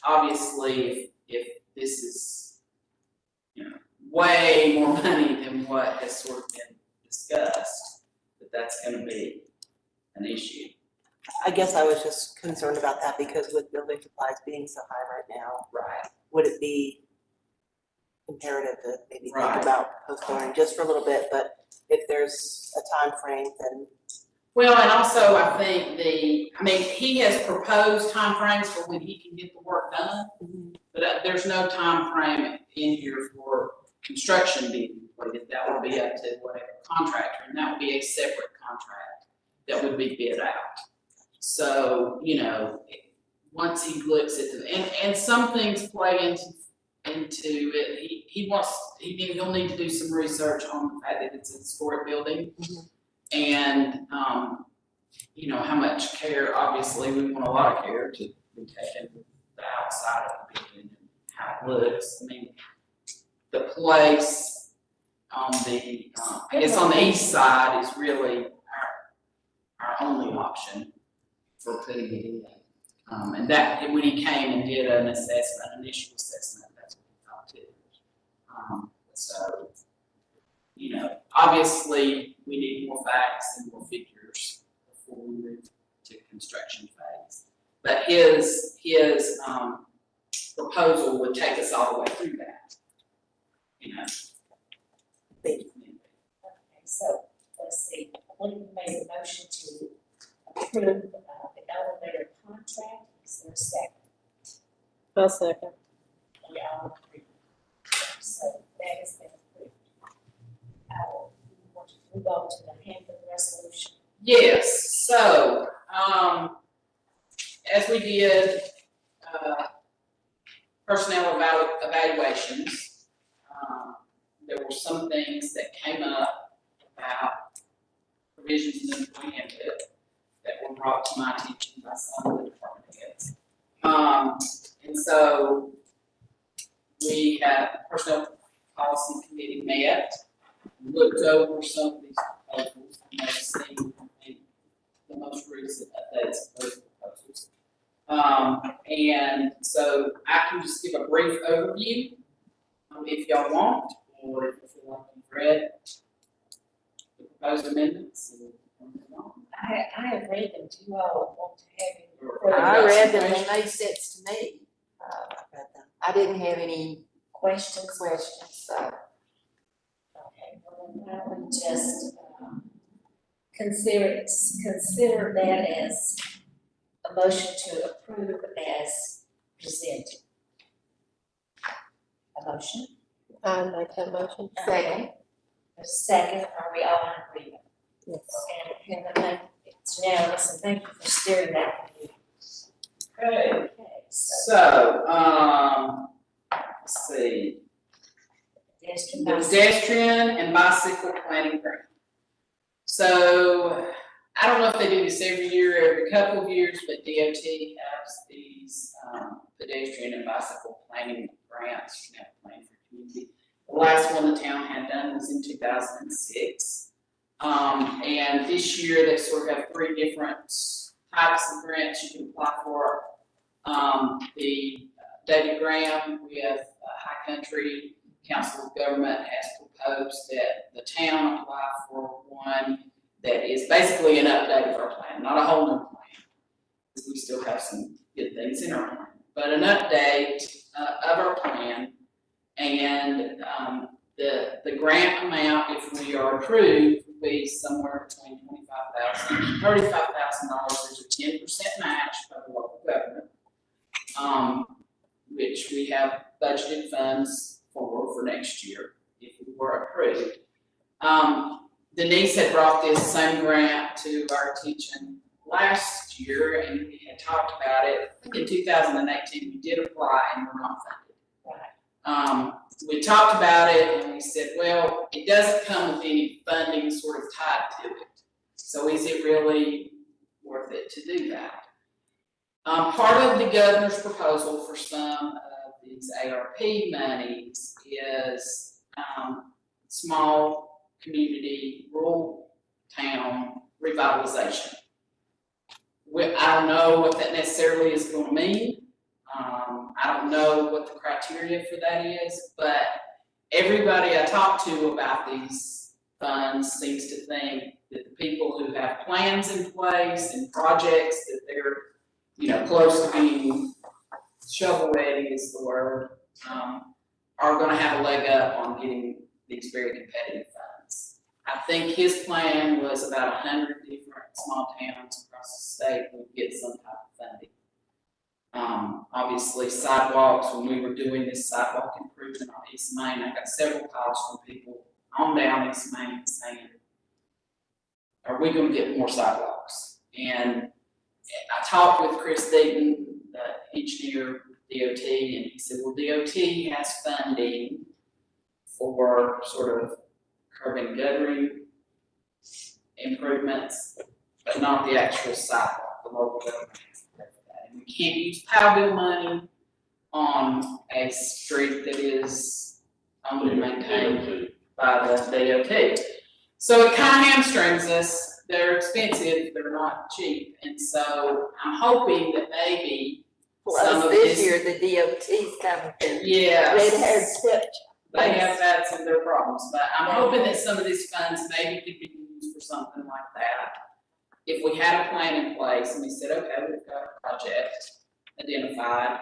obviously if this is, way more money than what has sort of been discussed, that's gonna be an issue. I guess I was just concerned about that because with building supplies being so high right now, Right. would it be imperative to maybe Right. think about postponing just for a little bit, but if there's a time frame, then Well, and also I think he has proposed timeframes for when he can get the work done, but there's no time frame in here for construction being completed. That would be up to whatever contractor, and that would be a separate contract that would be bid out. So, once he looks at and some things play into it, he'll need to do some research on the fact that it's a historic building. And, how much care, obviously, we want a lot of care to be taken the outside of the building and how it looks. I mean, the place on the, I guess on the east side is really our only option for putting it in. And that, when he came and did an initial assessment, that's what he thought too. So, obviously, we need more facts and more figures before we move to construction phase. But his proposal would take us all the way through that. Thank you. Okay, so, let's see, Lincoln made a motion to approve, the elevator contract, is there a second? I'll second. We all agree. So, that has been approved. We want to move on to the Hampton resolution. Yes, so, as we did, personnel evaluations, there were some things that came up about provisions in the employee handbook that were brought to my attention by some of the department heads. And so we had personnel policy committee met, looked over some of these proposals, and they've seen the most recent updates of those proposals. And so I can just give a brief overview, if y'all want, or if you feel like you've read the proposed amendments. I have read them, do you all want to have any? Or- I read them and they made sense to me. I didn't have any Questions? questions, so. Okay, well, then why don't we just, consider that as a motion to approve as presented. A motion? I make that motion. Second. A second, are we all in agreement? Yes. And it's unanimous, and thank you for steering that. Okay, Okay, so so, let's see. pedestrian The bicycle. pedestrian and bicycle planning grant. So, I don't know if they do this every year, every couple of years, but DOT has these, pedestrian and bicycle planning grants, plan for community. The last one the town had done was in 2006. And this year they sort of have three different types of grants you can apply for. The David Graham with High Country Council of Government has proposed that the town apply for one that is basically an update of our plan, not a whole new plan, because we still have some good things in our plan, but an update of our plan. And The grant amount, if we are approved, will be somewhere between $25,000 and $35,000. There's a 10% match by the local government, which we have budgeted funds for next year if we were approved. Denise had brought this same grant to our attention last year, and we had talked about it. In 2018, we did apply and were not funded. We talked about it and we said, well, it doesn't come with any funding sort of tied to it. So is it really worth it to do that? Part of the governor's proposal for some of these ARP monies is small community, rural town revitalization. I don't know what that necessarily is going to mean. I don't know what the criteria for that is, but everybody I talk to about these funds seems to think that the people who have plans in place and projects that they're, close to being shovel ready is the word, are going to have a leg up on getting these very competitive funds. I think his plan was about 100 different small towns across the state would get some type of funding. Obviously sidewalks, when we were doing this sidewalk improvement on East Main, I got several calls from people on down East Main saying, are we gonna get more sidewalks? And I talked with Chris Deaton, the engineer, DOT, and he said, well, DOT has funding for sort of curb and guttering improvements, but not the actual sidewalk, the local government has to pay for that. And we can't use POW bill money on a street that is owned and maintained by the DOT. So it kind of hamstrings us. They're expensive, they're not cheap. And so I'm hoping that maybe some of this year, the DOT's coming through. yeah, Red-haired stepchild. they have had some of their problems, but I'm hoping that some of these funds maybe could be used for something like that. If we had a plan in place and we said, okay, we've got a project identified,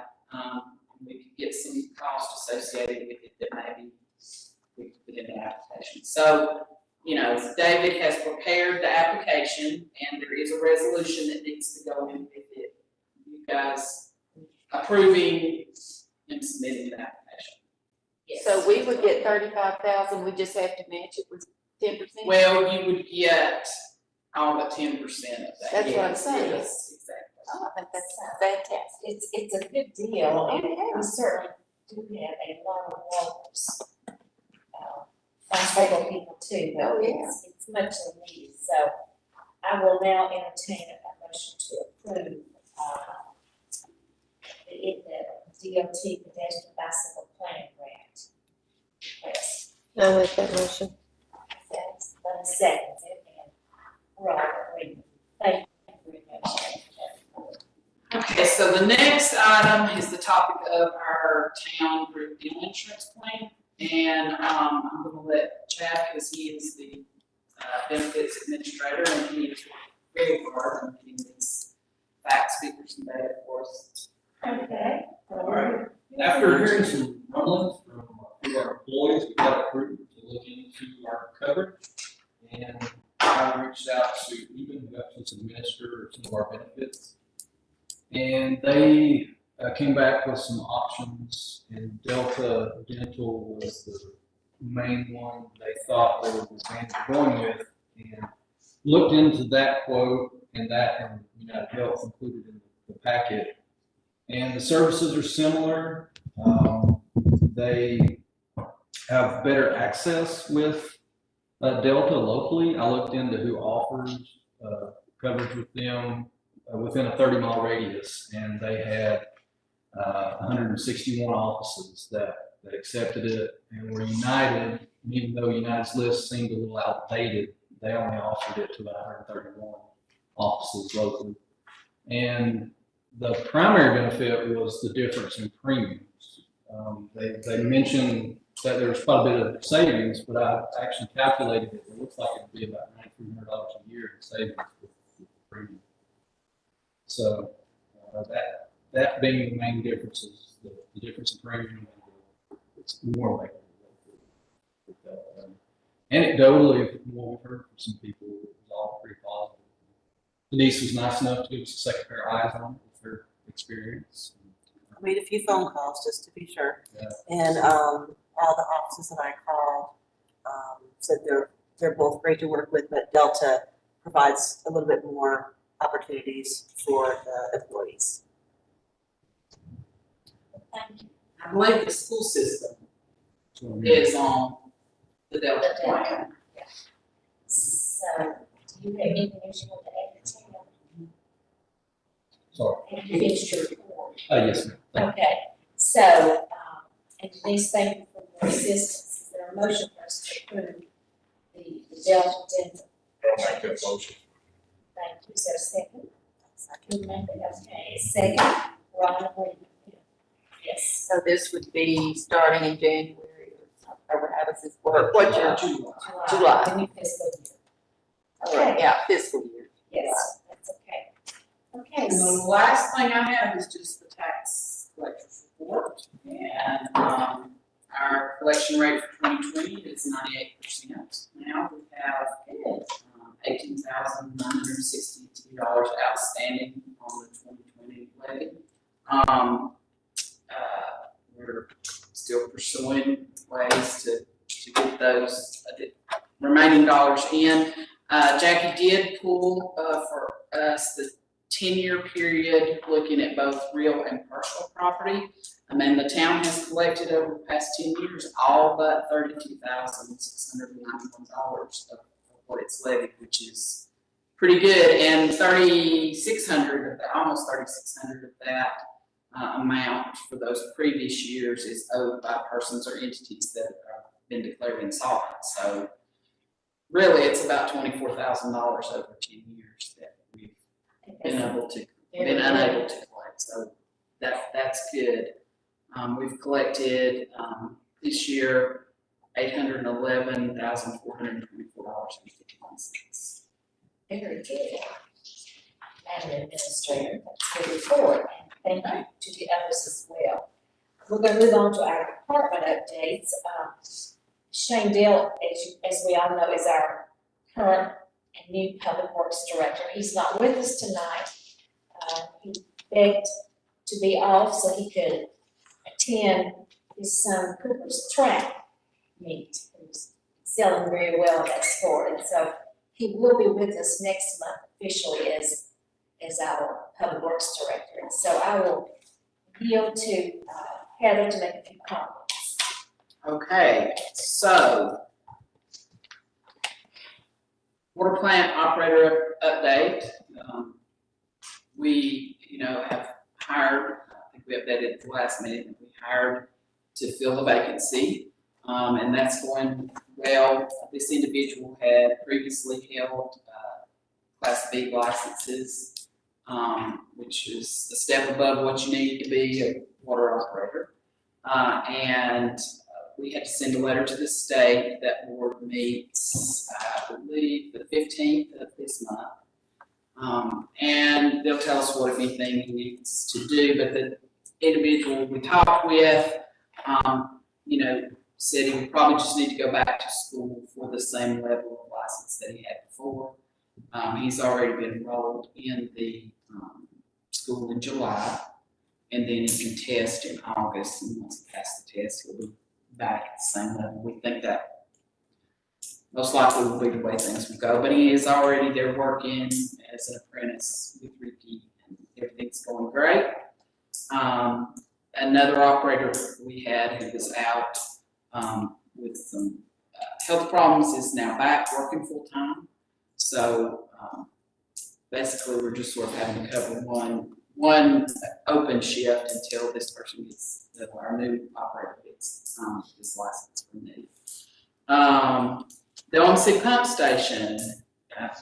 we could get some cost associated with it that maybe we could put in the application. So, David has prepared the application and there is a resolution that needs to go in with it. You guys approving and submitting the application. Yes. So we would get 35,000, we just have to match it with 10%? Well, you would get all but 10% of that. That's what I'm Yes, saying. yes, exactly. Oh, I think that's fantastic. It's a good deal, and we certainly do have a lot of walkers. Bicycle people too, but Oh, yeah. it's much needed, so I will now entertain a motion to approve, the DOT pedestrian bicycle plan grant. Yes, I'll make that motion. that's seconds, and Robert Reed. Thank you very much. Okay, so the next item is the topic of our town group deal insurance plan. And I'm gonna let Chad, because he is the benefits administrator, and he is very hard on getting these facts, figures, and data for us. Okay. All right. After hearing some rumblings from a few of our employees, we got a group to look into our coverage. And I reached out to Eben, who helps us administer some of our benefits. And they came back with some options, and Delta Dental was the main one they thought they would be going with. And looked into that quote and United Health included in the packet. And the services are similar. They have better access with Delta locally. I looked into who offers coverage with them within a 30-mile radius, and they had 161 offices that accepted it and were United. And even though United's list seemed a little outdated, they only offered it to about 131 offices locally. And the primary benefit was the difference in premiums. They mentioned that there was quite a bit of savings, but I actually calculated it. It looks like it would be about $9,300 a year in savings with the premium. So that being the main difference is the difference in premium. It's more like Anecdotally, from what we've heard from some people, it was all pretty positive. Denise was nice enough to give us a second pair of eyes on it with her experience. I made a few phone calls just to be sure. Yeah. And all the offices that I called said they're both great to work with, but Delta provides a little bit more opportunities for the employees. Thank you. I believe the school system is on the Delta plan. So, do you have anything else you want to add to that? Sorry. Have you finished your report? Yes, ma'am. Thank Okay, so, and Denise, thank you for your assistance. Is there a motion for us to approve the Delta dental? I'll make that motion. Thank you. Is there a second? Okay, second, Ron, yes. So this would be starting in January or how does this work? What's your July. The new fiscal year. All right, yeah, fiscal year. Yes, that's okay. Okay, And the last thing I have is just the tax collector's report. And, our collection rate for 2020 is 98%. Now we have $18,962 outstanding on the 2020 levy. We're still pursuing ways to get those remaining dollars in. Jackie did pull for us the 10-year period, looking at both real and personal property. And the town has collected over the past 10 years all but $32,691 of what it's levied, which is pretty good. And 3,600 of that, almost 3,600 of that amount for those previous years is owed by persons or entities that have been declared insolvent. So really, it's about $24,000 over 10 years that we've been unable to collect. So that's good. We've collected this year $811,424.51. very good. Madam Administrator, that's a good report, and thank you to the others as well. We're gonna move on to our department updates. Shane Dill, as we all know, is our current and new Public Works Director. He's not with us tonight. He begged to be off so he could attend his son Cooper's track meet. He's selling very well in that sport, and so he will be with us next month officially as our Public Works Director. And so I will yield to Heather to make a few comments. Okay, so water plant operator update. We, have hired, I think we updated at the last meeting, we hired to fill the vacancy, and that's going well. This individual had previously held Class B licenses, which is a step above what you need to be a water operator. And we had to send a letter to the state. That board meets, I believe, the 15th of this month. And they'll tell us what, if anything, he needs to do. But the individual we talked with, said he would probably just need to go back to school for the same level of license that he had before. He's already been enrolled in the school in July, and then he can test in August. And once he passes the test, he'll be back at the same level. We think that most likely will be the way things will go. But he is already there working as an apprentice with Ricky, and everything's going great. Another operator we had who was out with some health problems is now back working full time. So basically, we're just sort of having to cover one open shift until this person gets, our new operator gets his license renewed. The OMC pump station,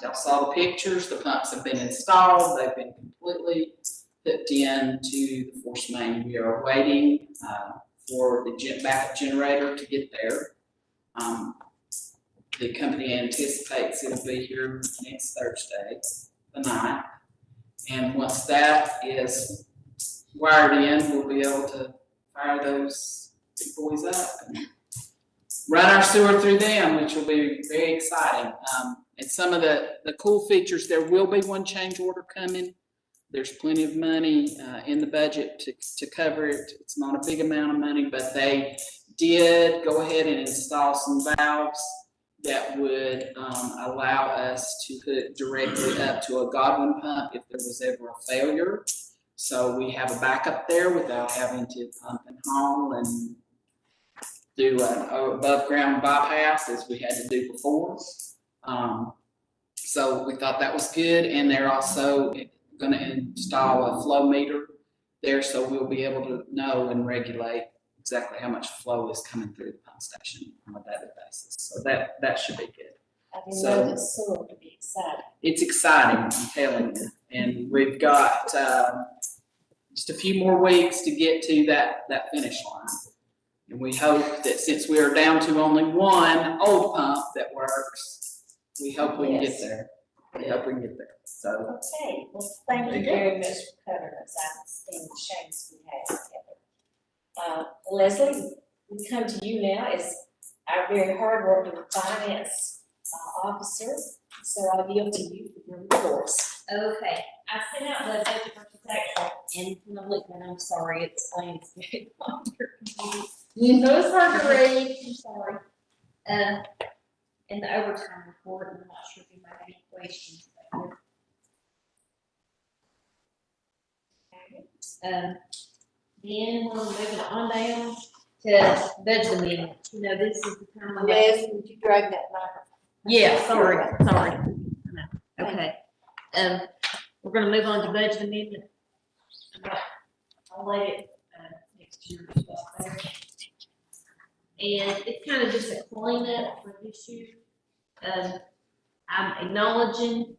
y'all saw the pictures. The pumps have been installed. They've been completely hooked into the force main. We are waiting for the backup generator to get there. The company anticipates it'll be here next Thursday, the 9th. And once that is wired in, we'll be able to fire those big boys up and run our sewer through them, which will be very exciting. And some of the cool features, there will be one change order coming. There's plenty of money in the budget to cover it. It's not a big amount of money, but they did go ahead and install some valves that would allow us to hook directly up to a Godwin pump if there was ever a failure. So we have a backup there without having to pump and haul and do an above ground bypass as we had to do before. So we thought that was good, and they're also gonna install a flow meter there, so we'll be able to know and regulate exactly how much flow is coming through the pump station on a daily basis. So that should be good. I didn't So- know this sewer would be exciting. It's exciting, I'm telling you. And we've got just a few more weeks to get to that finish line. And we hope that since we are down to only one old pump that works, we hope we can get Yes. there. We hope we can get there. So, Okay, well, thank you very much for covering us. I've seen the shames we had together. Leslie, we come to you now as our very hardworking finance officer, so I'll yield to you for your reports. Okay, I sent out the budget versus actual, and when I looked at it, I'm sorry, it explains very long. So it's hard to read, I'm sorry. In the overtime report, I'm not sure if you have any questions. Then we're moving on down to budget amendment. You know, this is the time when. Les, would you drag that microphone? Yeah, sorry. Okay, we're gonna move on to budget amendment. I'll lay it, next year. And it's kind of just a cleanup for this year. I'm acknowledging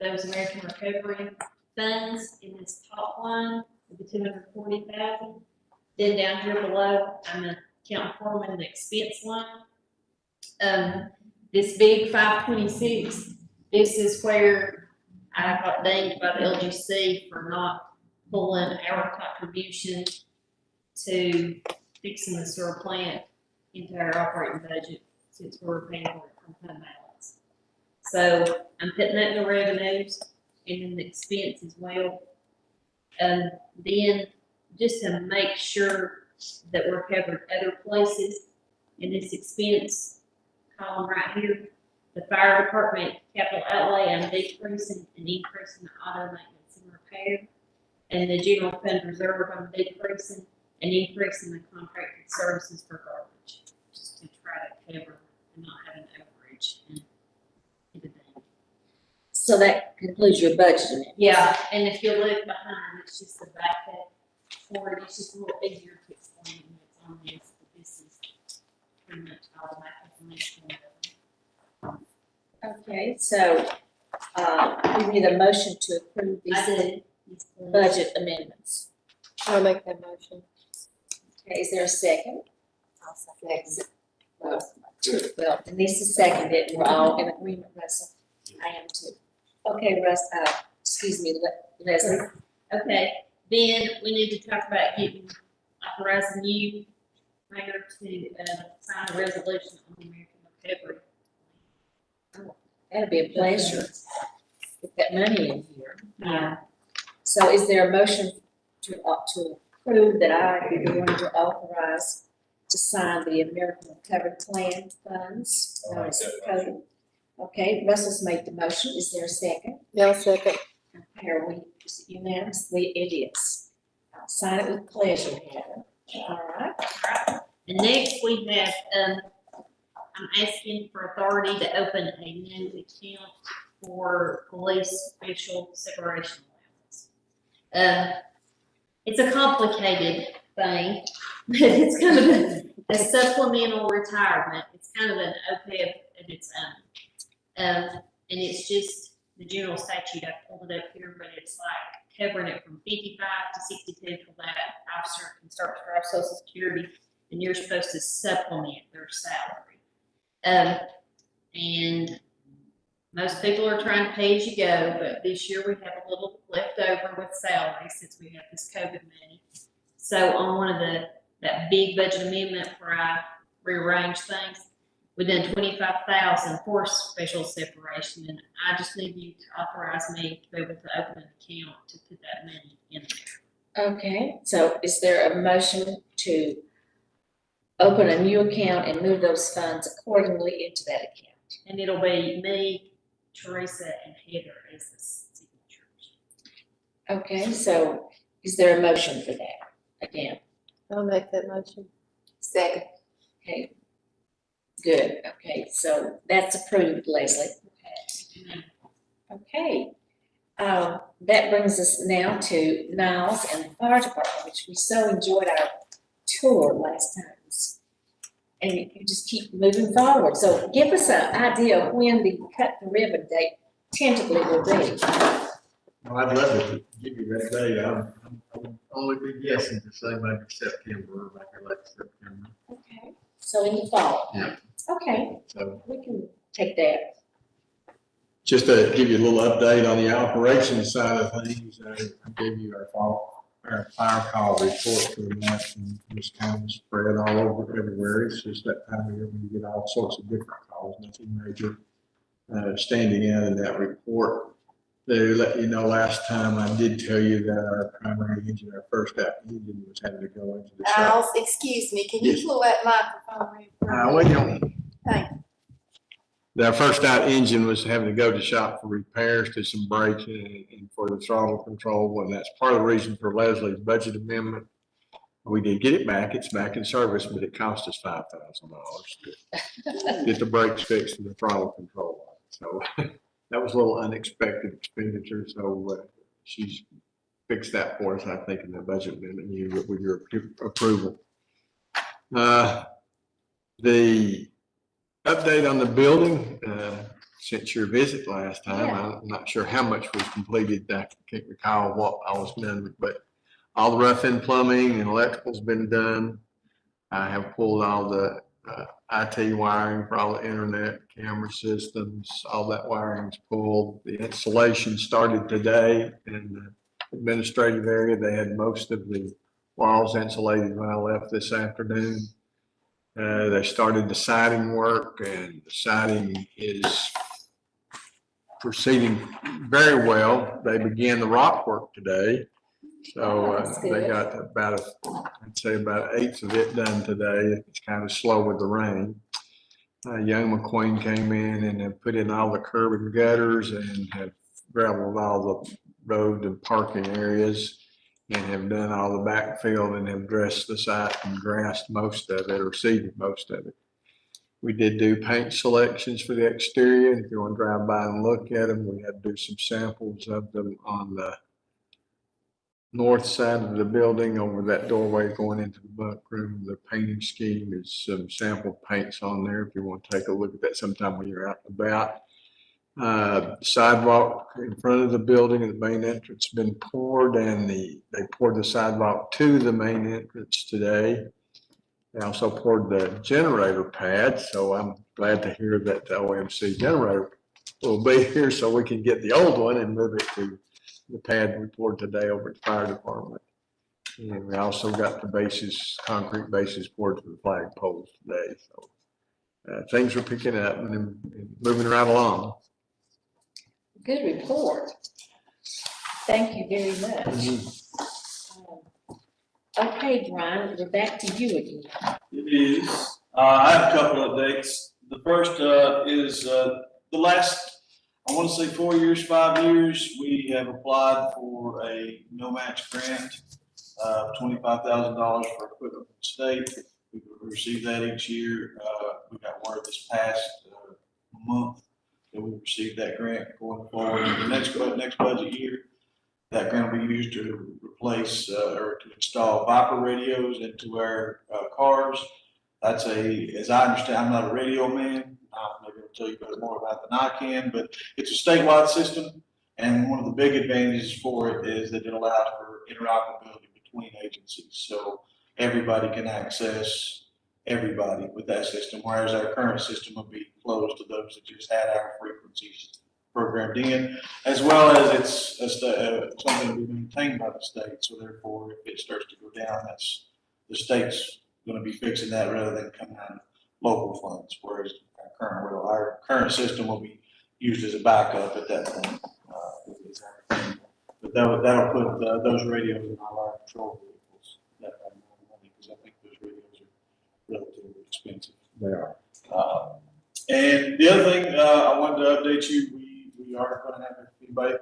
those American Recovery funds in this top line, the 240,000. Then down here below, I'm accounting for them in the expense line. This big 526, this is where I got dinged by the LGC for not pulling our contribution to fixing the sewer plant into our operating budget, since we're paying for it from fund balance. So I'm putting that in the revenues and in the expense as well. Then just to make sure that we're covered other places in this expense column right here, the fire department capital outlay, I'm decreasing and increasing the auto maintenance and repair. And the general fund reserve, I'm decreasing and increasing the contracted services for garbage, just to try to cover and not have an overage in the bank. So that concludes your budget amendment. Yeah, and if you look behind, it's just the backup for it, it's just a little easier to explain what's on this, but this is pretty much all the information. Okay, so, we need a motion to approve I these did. budget amendments. I'll make that motion. Okay, is there a second? I'll second. Well, Denise is seconded, we're all in agreement, Russell. I am too. Okay, excuse me, Leslie. Okay, then we need to talk about authorizing you, Mayor, to sign a resolution on the American Recovery. That'd be a pleasure. Get that money in here. Yeah. So is there a motion to approve that I be the one to authorize to sign the American Recovery Plan funds? I'll make that motion. Okay, Russell's made the motion. Is there a second? Yeah, second. Are we, is it unanimous? It is. I'll sign it with pleasure, Heather. All right. And next we have, I'm asking for authority to open a new account for police special separation allowance. It's a complicated thing, but it's kind of a supplemental retirement. It's kind of an OPEB at its own. And it's just the general statute, I pulled it up here, but it's like covering it from 55 to 62 for that officer can start to draw Social Security, and you're supposed to supplement their salary. And most people are trying to pay as you go, but this year we have a little left over with salary since we have this COVID money. So on one of that big budget amendment where I rearrange things, We've done 25,000 for special separation, and I just need you to authorize me to be able to open an account to put that money in there. Okay, so is there a motion to open a new account and move those funds accordingly into that account? And it'll be me, Teresa, and Heather as the signatures. Okay, so is there a motion for that again? I'll make that motion. Second. Okay, good. Okay, so that's approved, Leslie. Okay. That brings us now to Niles and the fire department, which we so enjoyed our tour last time. And you just keep moving forward. So give us an idea of when the cut the ribbon date tentatively will be. Well, I'd love to give you that date. I'm only be guessing to say maybe September or maybe late September. Okay. So in the fall? Yeah. Okay, So we can take that. just to give you a little update on the operations side of things, I gave you our fire call report for the month, and just kind of spread all over everywhere. It's just that time of year when you get all sorts of different calls, nothing major standing out in that report. To let you know, last time I did tell you that our primary engine, our first out engine, was having to go into the shop. Niles, excuse me, can you Yes. pull that microphone in? Wait a minute. Thank you. Our first out engine was having to go to shop for repairs to some brakes and for the throttle control, and that's part of the reason for Leslie's budget amendment. We did get it back, it's back in service, but it cost us $5,000 to get the brakes fixed and the throttle control. So that was a little unexpected expenditure, so she's fixed that for us, I think, in the budget amendment with your approval. The update on the building, since your visit last time, Yeah. I'm not sure how much was completed. I can't recall what I was done, but all the rough-in plumbing and electrical's been done. I have pulled all the IT wiring for all the internet, camera systems, all that wiring's pulled. The installation started today in the administrative area. They had most of the walls insulated when I left this afternoon. They started the siding work, and the siding is proceeding very well. They began the rock work today. So That's they good. got I'd say about an eighth of it done today. It's kind of slow with the rain. Young McQueen came in and have put in all the curb and gutters and have gravelled all the road and parking areas, and have done all the backfill and have dressed the site and grassed most of it or seeded most of it. We did do paint selections for the exterior. If you want to drive by and look at them, we had to do some samples of them on the north side of the building over that doorway going into the bunk room. The painting scheme is some sample paints on there if you want to take a look at that sometime when you're out and about. Sidewalk in front of the building and the main entrance has been poured, and they poured the sidewalk to the main entrance today. They also poured the generator pad, so I'm glad to hear that the OMC generator will be here so we can get the old one and move it to the pad we poured today over at the fire department. And we also got the bases, concrete bases poured to the flag poles today. So things are picking up and moving right along. Good report. Thank you very much. Okay, Brian, we're back to you again. It is. I have a couple of updates. The first is the last, I want to say 4 years, 5 years, we have applied for a no match grant of $25,000 for equipment from the state. We receive that each year. We got word this past month that we received that grant going forward. In the next budget year, that grant will be used to replace or to install Viper radios into our cars. That's as I understand, I'm not a radio man. Maybe I'll tell you more about than I can, but it's a statewide system. And one of the big advantages for it is that it allows for interoperability between agencies. So everybody can access everybody with that system, whereas our current system will be closed to those that just had our frequencies programmed in, as well as it's something to be maintained by the state. So therefore, if it starts to go down, that's the state's going to be fixing that rather than coming out of local funds, whereas Our current system will be used as a backup at that point. But that'll put those radios in all our patrol vehicles. That have more money, because I think those radios are relatively expensive. They are. And the other thing, I wanted to update you, we are gonna have, if anybody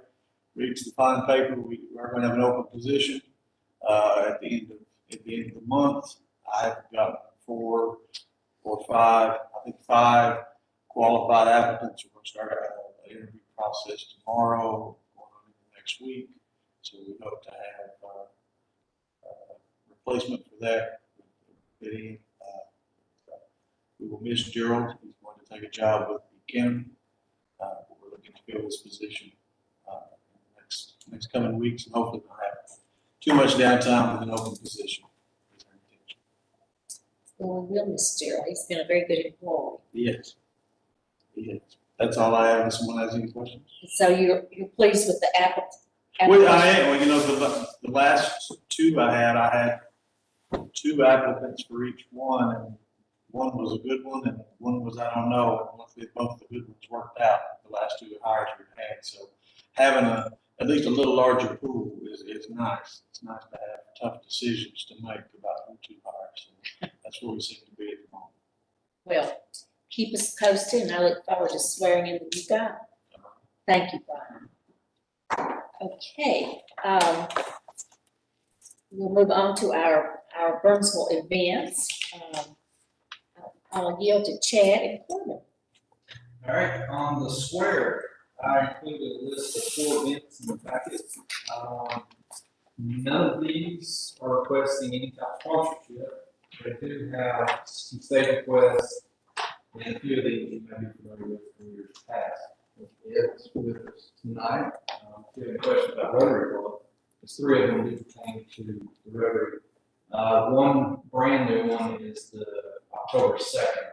reads the fine paper, we are gonna have an open position, at the end of the month. I've got 4 or 5, I think 5 qualified applicants. We're gonna start an interview process tomorrow, going on into next week. So we hope to have, replacement for that. Bidding, we will miss Gerald. He's going to take a job with Buchanan. We're looking to fill this position in the next coming weeks, and hopefully not have too much downtime with an open position. Well, we will miss Gerald. He's been a very good employee. Yes. Yes. That's all I have. If someone has any questions? So you're pleased with the applicant? Well, I am. Well, you know, the last 2 I had 2 applicants for each one, and one was a good one, and one was, I don't know, and luckily both the good ones worked out, the last 2 hires we've had. So having at least a little larger pool is nice. It's nice to have tough decisions to make about who to hire. So that's where we seem to be at the moment. Well, keep us posted, and I look forward to swearing in the new guy. Thank you, Brian. Okay, we'll move on to our Burnsville events. I'll yield to Chad and Corbin. All right, on the square, I included a list of 4 events in the packet. None of these are requesting any type of sponsorship. They do have some state requests, and a few of these you may be familiar with from years past. It's with us tonight. If you have any questions about Rotary Club, there's 3 of them that pertain to the Rotary. One brand new one is the October 2nd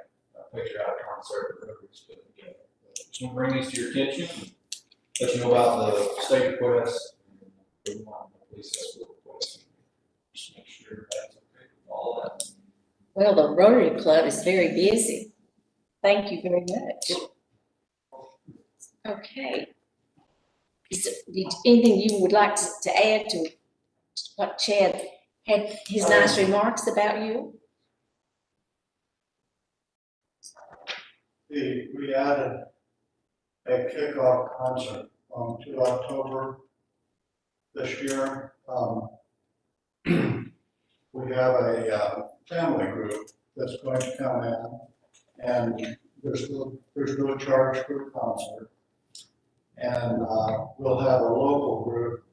Picture Out concert that Rotary's put together. Just want to bring these to your attention, and let you know about the state request and the one the police escort request. Just make sure that's okay with all that. Well, the Rotary Club is very busy. Thank you very much. Okay. Anything you would like to add to what Chad had his nice remarks about you? We added a kickoff concert to October this year. We have a family group that's going to come in, and there's no charge for the concert. And we'll have a local group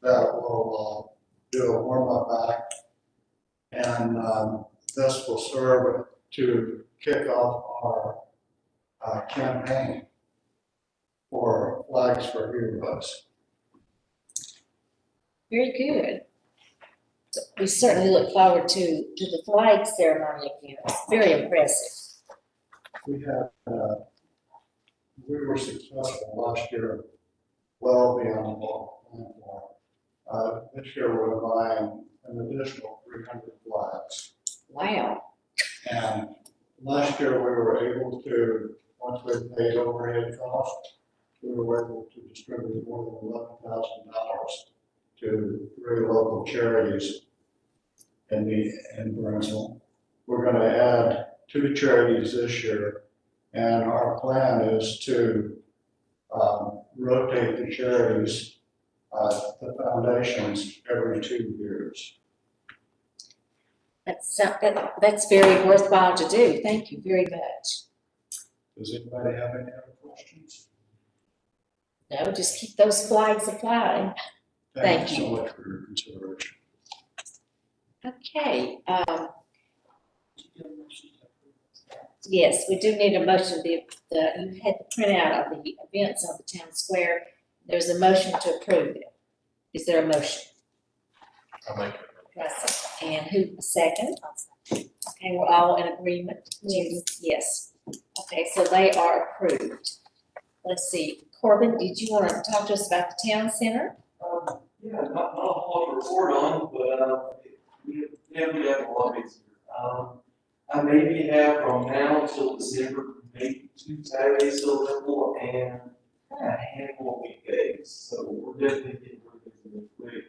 that will do a warm-up act, and this will serve to kick off our campaign for Flags for Heroes. Very good. So we certainly look forward to the flag ceremony again. It's very impressive. We were successful last year, well beyond what we planned for. This year we're buying an additional 300 flags. Wow. And last year we were able to, once we paid overhead costs, we were able to distribute more than $11,000 to 3 local charities in Burnsville. We're going to add 2 charities this year, and our plan is to rotate the charities, the foundations, every 2 years. That's very worthwhile to do. Thank you very much. Does anybody have any other questions? No, just keep those flags flying. Thank you. So much for your consideration. Okay. Yes, we do need a motion. You had the printout of the events on the town square. There's a motion to approve it. Is there a motion? I'll make it. Russell. And who, second? Okay, we're all in agreement? Yes. Okay, so they are approved. Let's see, Corbin, did you want to talk to us about the town center? Yeah, not a whole lot to report on, but we have a lot of things. I maybe have from now until December maybe 2 Saturdays still available and a handful of weekdays. So we're definitely getting really busy this week.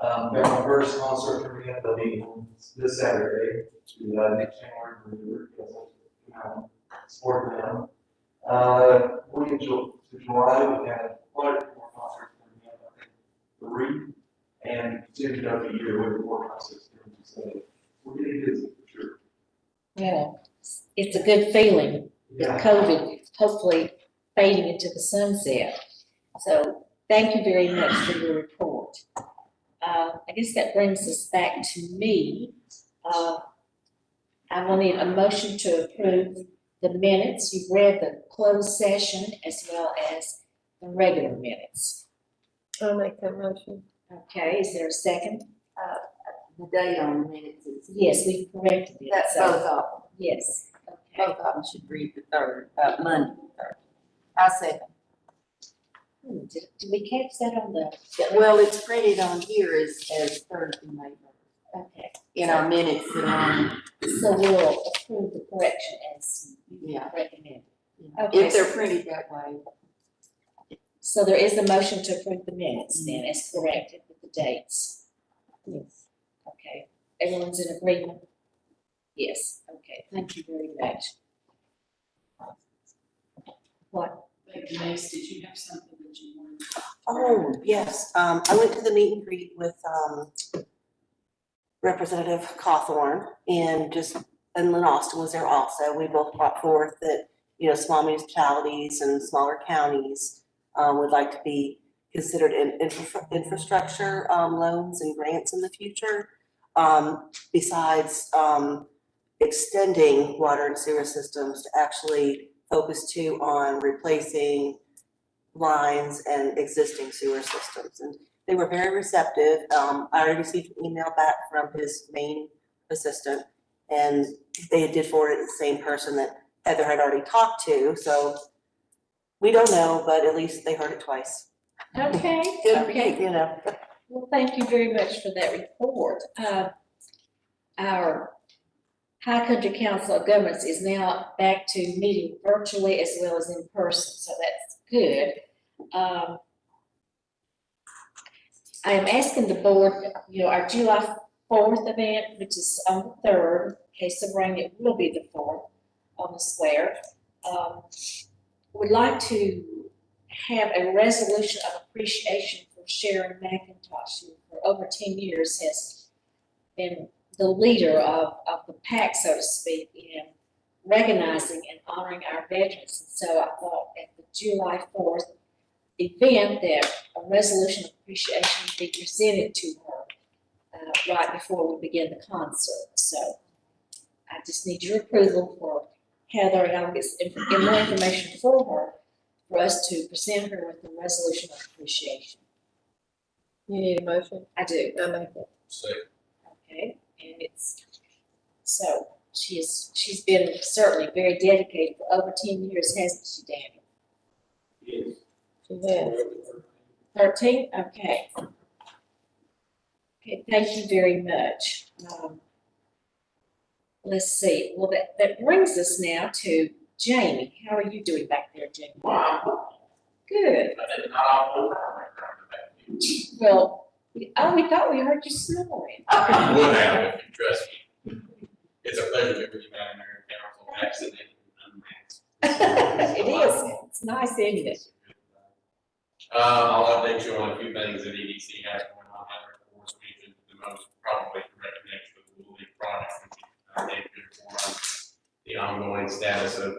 Got my first concert coming up, that'll be on this Saturday, to Nick Chandler and River, because support them. Going into July, we have quite a few more concerts coming up, I think 3, and soon enough a year with more concerts coming, so we're getting busy for sure. Yeah, it's a good feeling with Yeah. COVID hopefully fading into the sunset. So thank you very much for your report. I guess that brings us back to me. I will need a motion to approve the minutes. You've read the closed session as well as the regular minutes. I'll make that motion. Okay, is there a second? The day on the minutes is, Yes, we've corrected it. that's so- both of them. Yes, okay. Both of them should read the third, Monday, the third. I second. Did we catch that on the, Well, it's printed on here as Thursday, May first. okay, In our minutes that so we'll approve the correction as yeah. recommended. Okay. If they're printed that way. So there is a motion to approve the minutes then as corrected with the dates. Yes. Okay, everyone's in agreement? Yes, okay, thank you very much. What? Denise, did you have something that you wanted? Oh, yes, I went to the meet and greet with, Representative Cawthorn and Lynn Austin was there also. We both brought forth that, small municipalities and smaller counties, would like to be considered in infrastructure, loans and grants in the future. Besides, extending water and sewer systems to actually focus too on replacing lines and existing sewer systems. And they were very receptive. I already received an email back from his main assistant, and they did forward it to the same person that Heather had already talked to. So we don't know, but at least they heard it twice. Okay, Good for okay. you, Well, thank you very much for that report. Our High Country Council of Governments is now back to meeting virtually as well as in person, so that's good. I am asking the board, our July 4th event, which is on the 3rd, in case of rain, it will be the 4th on the square. Would like to have a resolution of appreciation for Sharon McIntosh, who for over 10 years has been the leader of the pack, so to speak, in recognizing and honoring our veterans. And so I thought at the July 4th event that a resolution of appreciation be presented to her right before we begin the concert. So I just need your approval for Heather, and I'll get more information for her, for us to present her with the resolution of appreciation. You need a motion? I do. I'll make it. Okay, and so she's been certainly very dedicated for over 10 years, hasn't she, Daniel? Yes. She has. 13, okay. Okay, thank you very much. Let's see, well, that brings us now to Jamie. How are you doing back there, Jamie? Wow. Good. I did not. Well, we thought we heard you snoring. I would have, if you trust me. It's a pleasure to be back in there, Council, vaccinated and unmasked. It is, it's nice, isn't it? I'll update you on a few things that EDC has going on out there. Of course, we did the most probably direct connection with the Little League project, the ongoing status of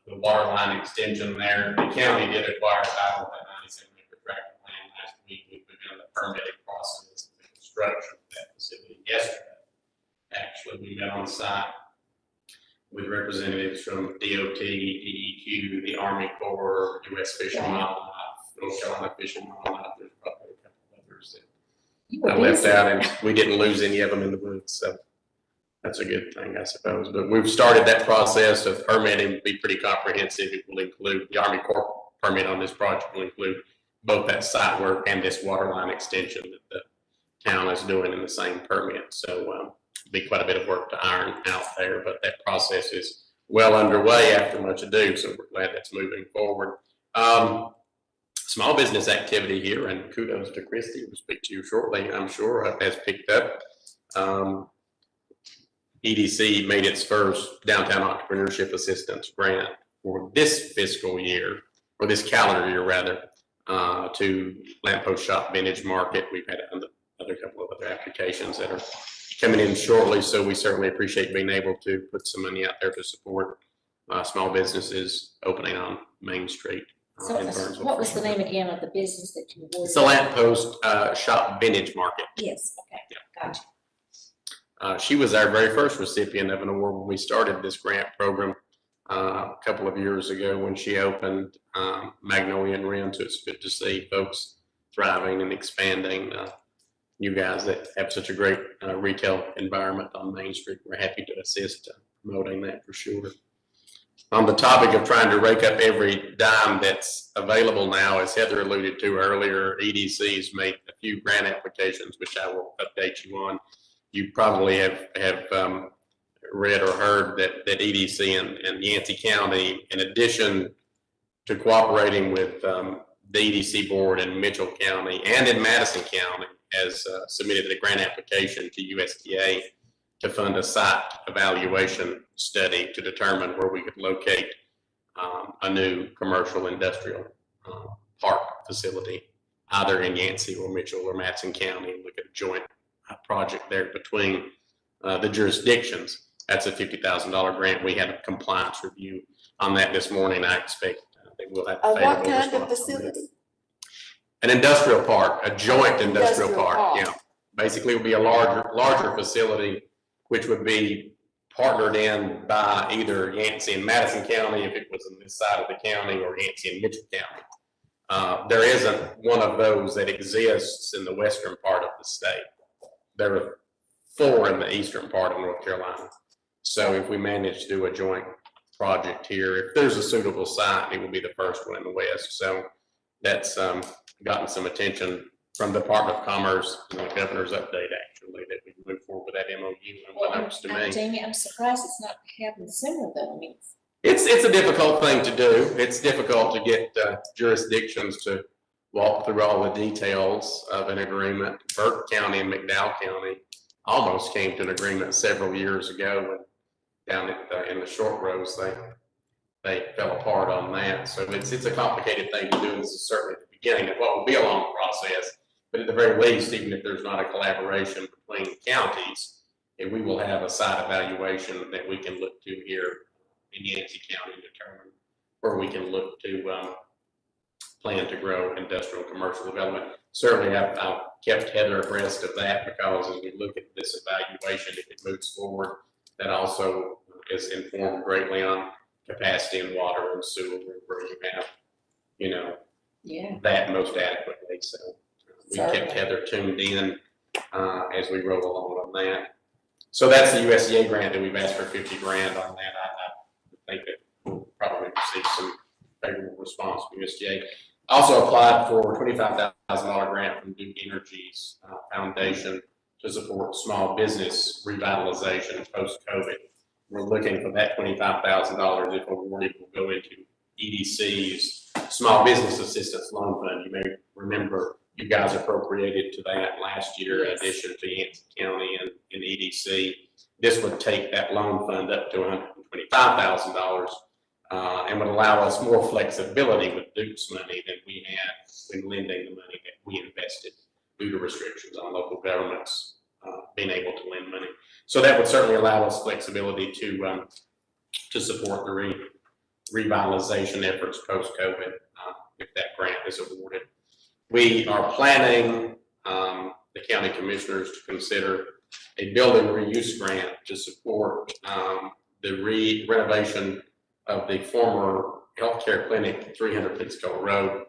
the water line extension there. The county did acquire title of that 97-acre tract of land last week. We began the permitting process of the construction of that facility yesterday. Actually, we met on site with representatives from DOT, DEQ, the Army Corps, U.S. Fish and Wildlife, North Carolina Fish and Wildlife. There's probably a couple others that I left out, and we didn't lose any of them in the woods, so that's a good thing, I suppose. But we've started that process of permitting to be pretty comprehensive. It will include the Army Corps permit on this project, will include both that site work and this water line extension that the town is doing in the same permit. So be quite a bit of work to iron out there, but that process is well underway after much ado, so we're glad that's moving forward. Small business activity here, and kudos to Christy, who will speak to you shortly, I'm sure, has picked up. EDC made its first downtown entrepreneurship assistance grant for this fiscal year, or this calendar year rather, to Lamppost Shop Vintage Market. We've had another couple of other applications that are coming in shortly, so we certainly appreciate being able to put some money out there to support small businesses opening on Main Street. So what was the name again of the business that you were? It's the Lamppost Shop Vintage Market. Yes, okay, gotcha. She was our very first recipient of an award when we started this grant program a couple of years ago when she opened Magnolia and Rim. So it's good to see folks thriving and expanding. You guys that have such a great retail environment on Main Street, we're happy to assist promoting that for sure. On the topic of trying to rake up every dime that's available now, as Heather alluded to earlier, EDC's made a few grant applications, which I will update you on. You probably have read or heard that EDC and Yancey County, in addition to cooperating with the EDC board in Mitchell County and in Madison County, has submitted a grant application to USDA to fund a site evaluation study to determine where we could locate a new commercial industrial park facility, either in Yancey or Mitchell or Madison County, and look at a joint project there between the jurisdictions. That's a $50,000 grant. We had a compliance review on that this morning. I expect they will have a favorable What kind of response on facility? this. An industrial park, a joint industrial park. Yeah, basically it would be a larger facility, which would be partnered in by either Yancey and Madison County if it was on this side of the county, or Yancey and Mitchell County. There isn't one of those that exists in the western part of the state. There are 4 in the eastern part of North Carolina. So if we manage to do a joint project here, if there's a suitable site, it will be the first one in the west. So that's gotten some attention from the Department of Commerce and the governor's update, actually, that we can move forward with that MOU, and unbeknownst to me. Jamie, I'm surprised it's not happening sooner though. I mean, It's a difficult thing to do. It's difficult to get jurisdictions to walk through all the details of an agreement. Burke County and McDowell County almost came to an agreement several years ago when down in the Short Roads, they fell apart on that. So it's a complicated thing to do. And this is certainly the beginning of what will be a long process. But at the very least, even if there's not a collaboration between counties, and we will have a site evaluation that we can look to here in Yancey County and determine where we can look to plan to grow industrial and commercial development. Certainly, I've kept Heather abreast of that, because as we look at this evaluation, if it moves forward, that also is informed greatly on capacity in water and sewer, where you have, that most adequately. So we kept Heather tuned in as we roll along on that. So that's the USDA grant that we've asked for $50 grand on that. I think that we'll probably receive some favorable response from USDA. Also applied for a $25,000 grant from Duke Energy's foundation to support small business revitalization post-COVID. We're looking for that $25,000, if awarded, will go into EDC's Small Business Assistance Loan Fund. You may remember you guys appropriated to that last year in addition to Yancey County and EDC. This would take that loan fund up to $125,000 and would allow us more flexibility with Duke's money than we had when lending the money that we invested due to restrictions on local governments being able to lend money. So that would certainly allow us flexibility to support the revitalization efforts post-COVID if that grant is awarded. We are planning the county commissioners to consider a building reuse grant to support the renovation of the former healthcare clinic, 300 Pittsville Road,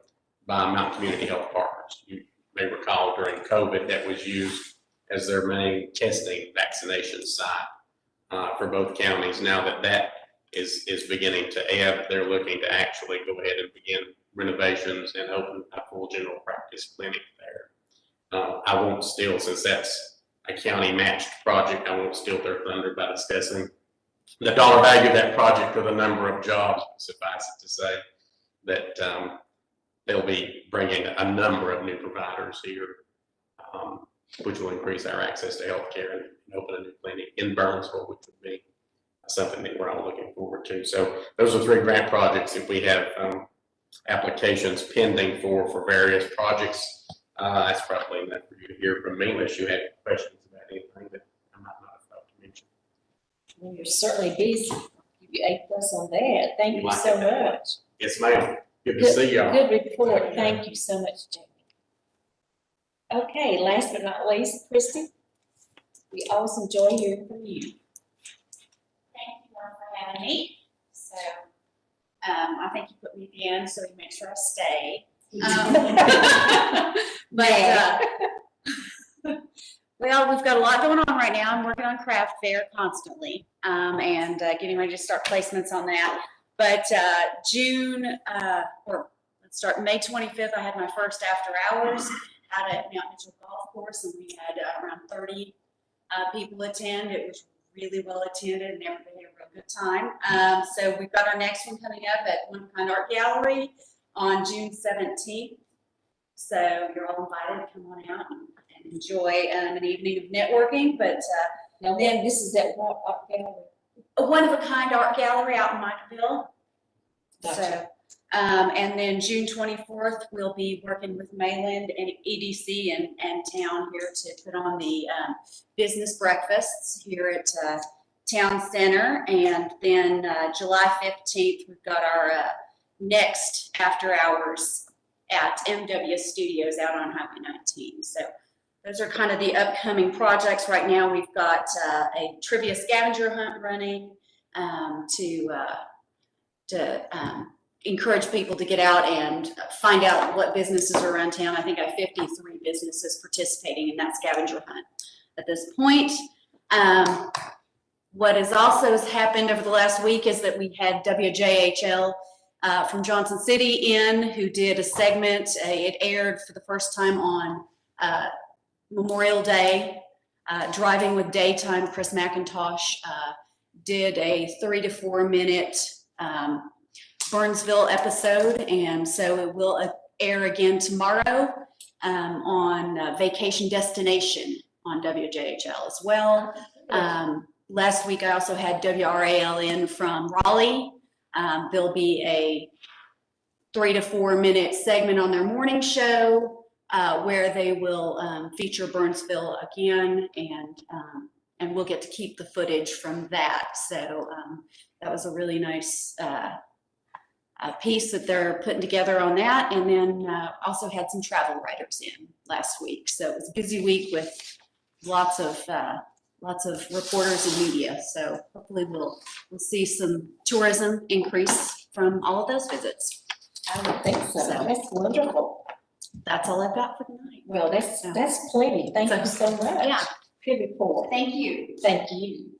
by Mountain Community Health Partners. You may recall during COVID that was used as their main testing vaccination site for both counties. Now that is beginning to ebb, they're looking to actually go ahead and begin renovations and open a full general practice clinic there. I won't steal, since that's a county matched project, I won't steal their thunder by discussing the dollar value of that project or the number of jobs, suffice it to say, that they'll be bringing a number of new providers here, which will increase our access to healthcare and open a new clinic in Burnsville, which would be something that we're all looking forward to. So those are 3 grant projects that we have applications pending for various projects. That's probably enough for you to hear from me, unless you have questions about anything that I might not have thought to mention. Well, you're certainly busy. You A+ on that. Thank you Like so that. much. Yes, ma'am. Good to see y'all. Good report. Thank you so much, Jamie. Okay, last but not least, Christy, we always enjoy hearing from you. Thank you all for having me. So, I think you put me at the end, so you make sure I stay. Well, we've got a lot going on right now. I'm working on craft fair constantly, and getting ready to start placements on that. But June, or let's start May 25th, I had my first after hours out at Mount Mitchell Golf Course, and we had around 30 people attend. It was really well attended, and everybody had a real good time. So we've got our next one coming up at One Kind Art Gallery on June 17th. So you're all invited to come on out and enjoy an evening of networking. But Now then, this is at what art gallery? a one-of-a-kind art gallery out in Micaville. Gotcha. So, and then June 24th, we'll be working with Mayland and EDC and Town here to put on the business breakfasts here at Town Center. And then July 15th, we've got our next after hours at MW Studios out on Highway 19. So those are kind of the upcoming projects. Right now, we've got a trivia scavenger hunt running to encourage people to get out and find out what businesses are around town. I think I have 53 businesses participating in that scavenger hunt at this point. What has also happened over the last week is that we had WJHL from Johnson City who did a segment. It aired for the first time on Memorial Day, Driving with Daytime. Chris McIntosh did a 3 to 4 minute Burnsville episode, and so it will air again tomorrow on Vacation Destination on WJHL as well. Last week I also had WRAL from Raleigh. There'll be a 3 to 4 minute segment on their morning show where they will feature Burnsville again, and we'll get to keep the footage from that. So that was a really nice piece that they're putting together on that. And then also had some travel writers in last week. So it was a busy week with lots of reporters and media. So hopefully we'll see some tourism increase from all of those visits. I would think so. That's wonderful. That's all I've got for tonight. Well, that's plenty. Thank you so much. Yeah. Good report. Thank you. Thank you.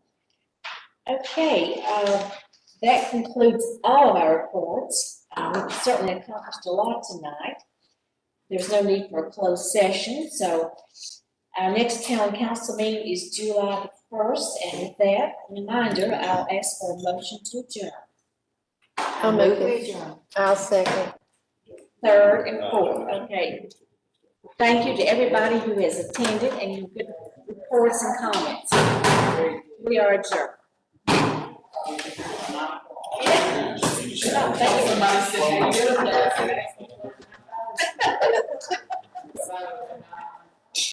Okay, that concludes all of our reports. We've certainly accomplished a lot tonight. There's no need for a closed session, so our next town council meeting is July the 1st, and with that reminder, I'll ask for a motion to adjourn. I'll move it. I'll second. Third and fourth, okay. Thank you to everybody who has attended and your good reports and comments. We are adjourned. Thank you.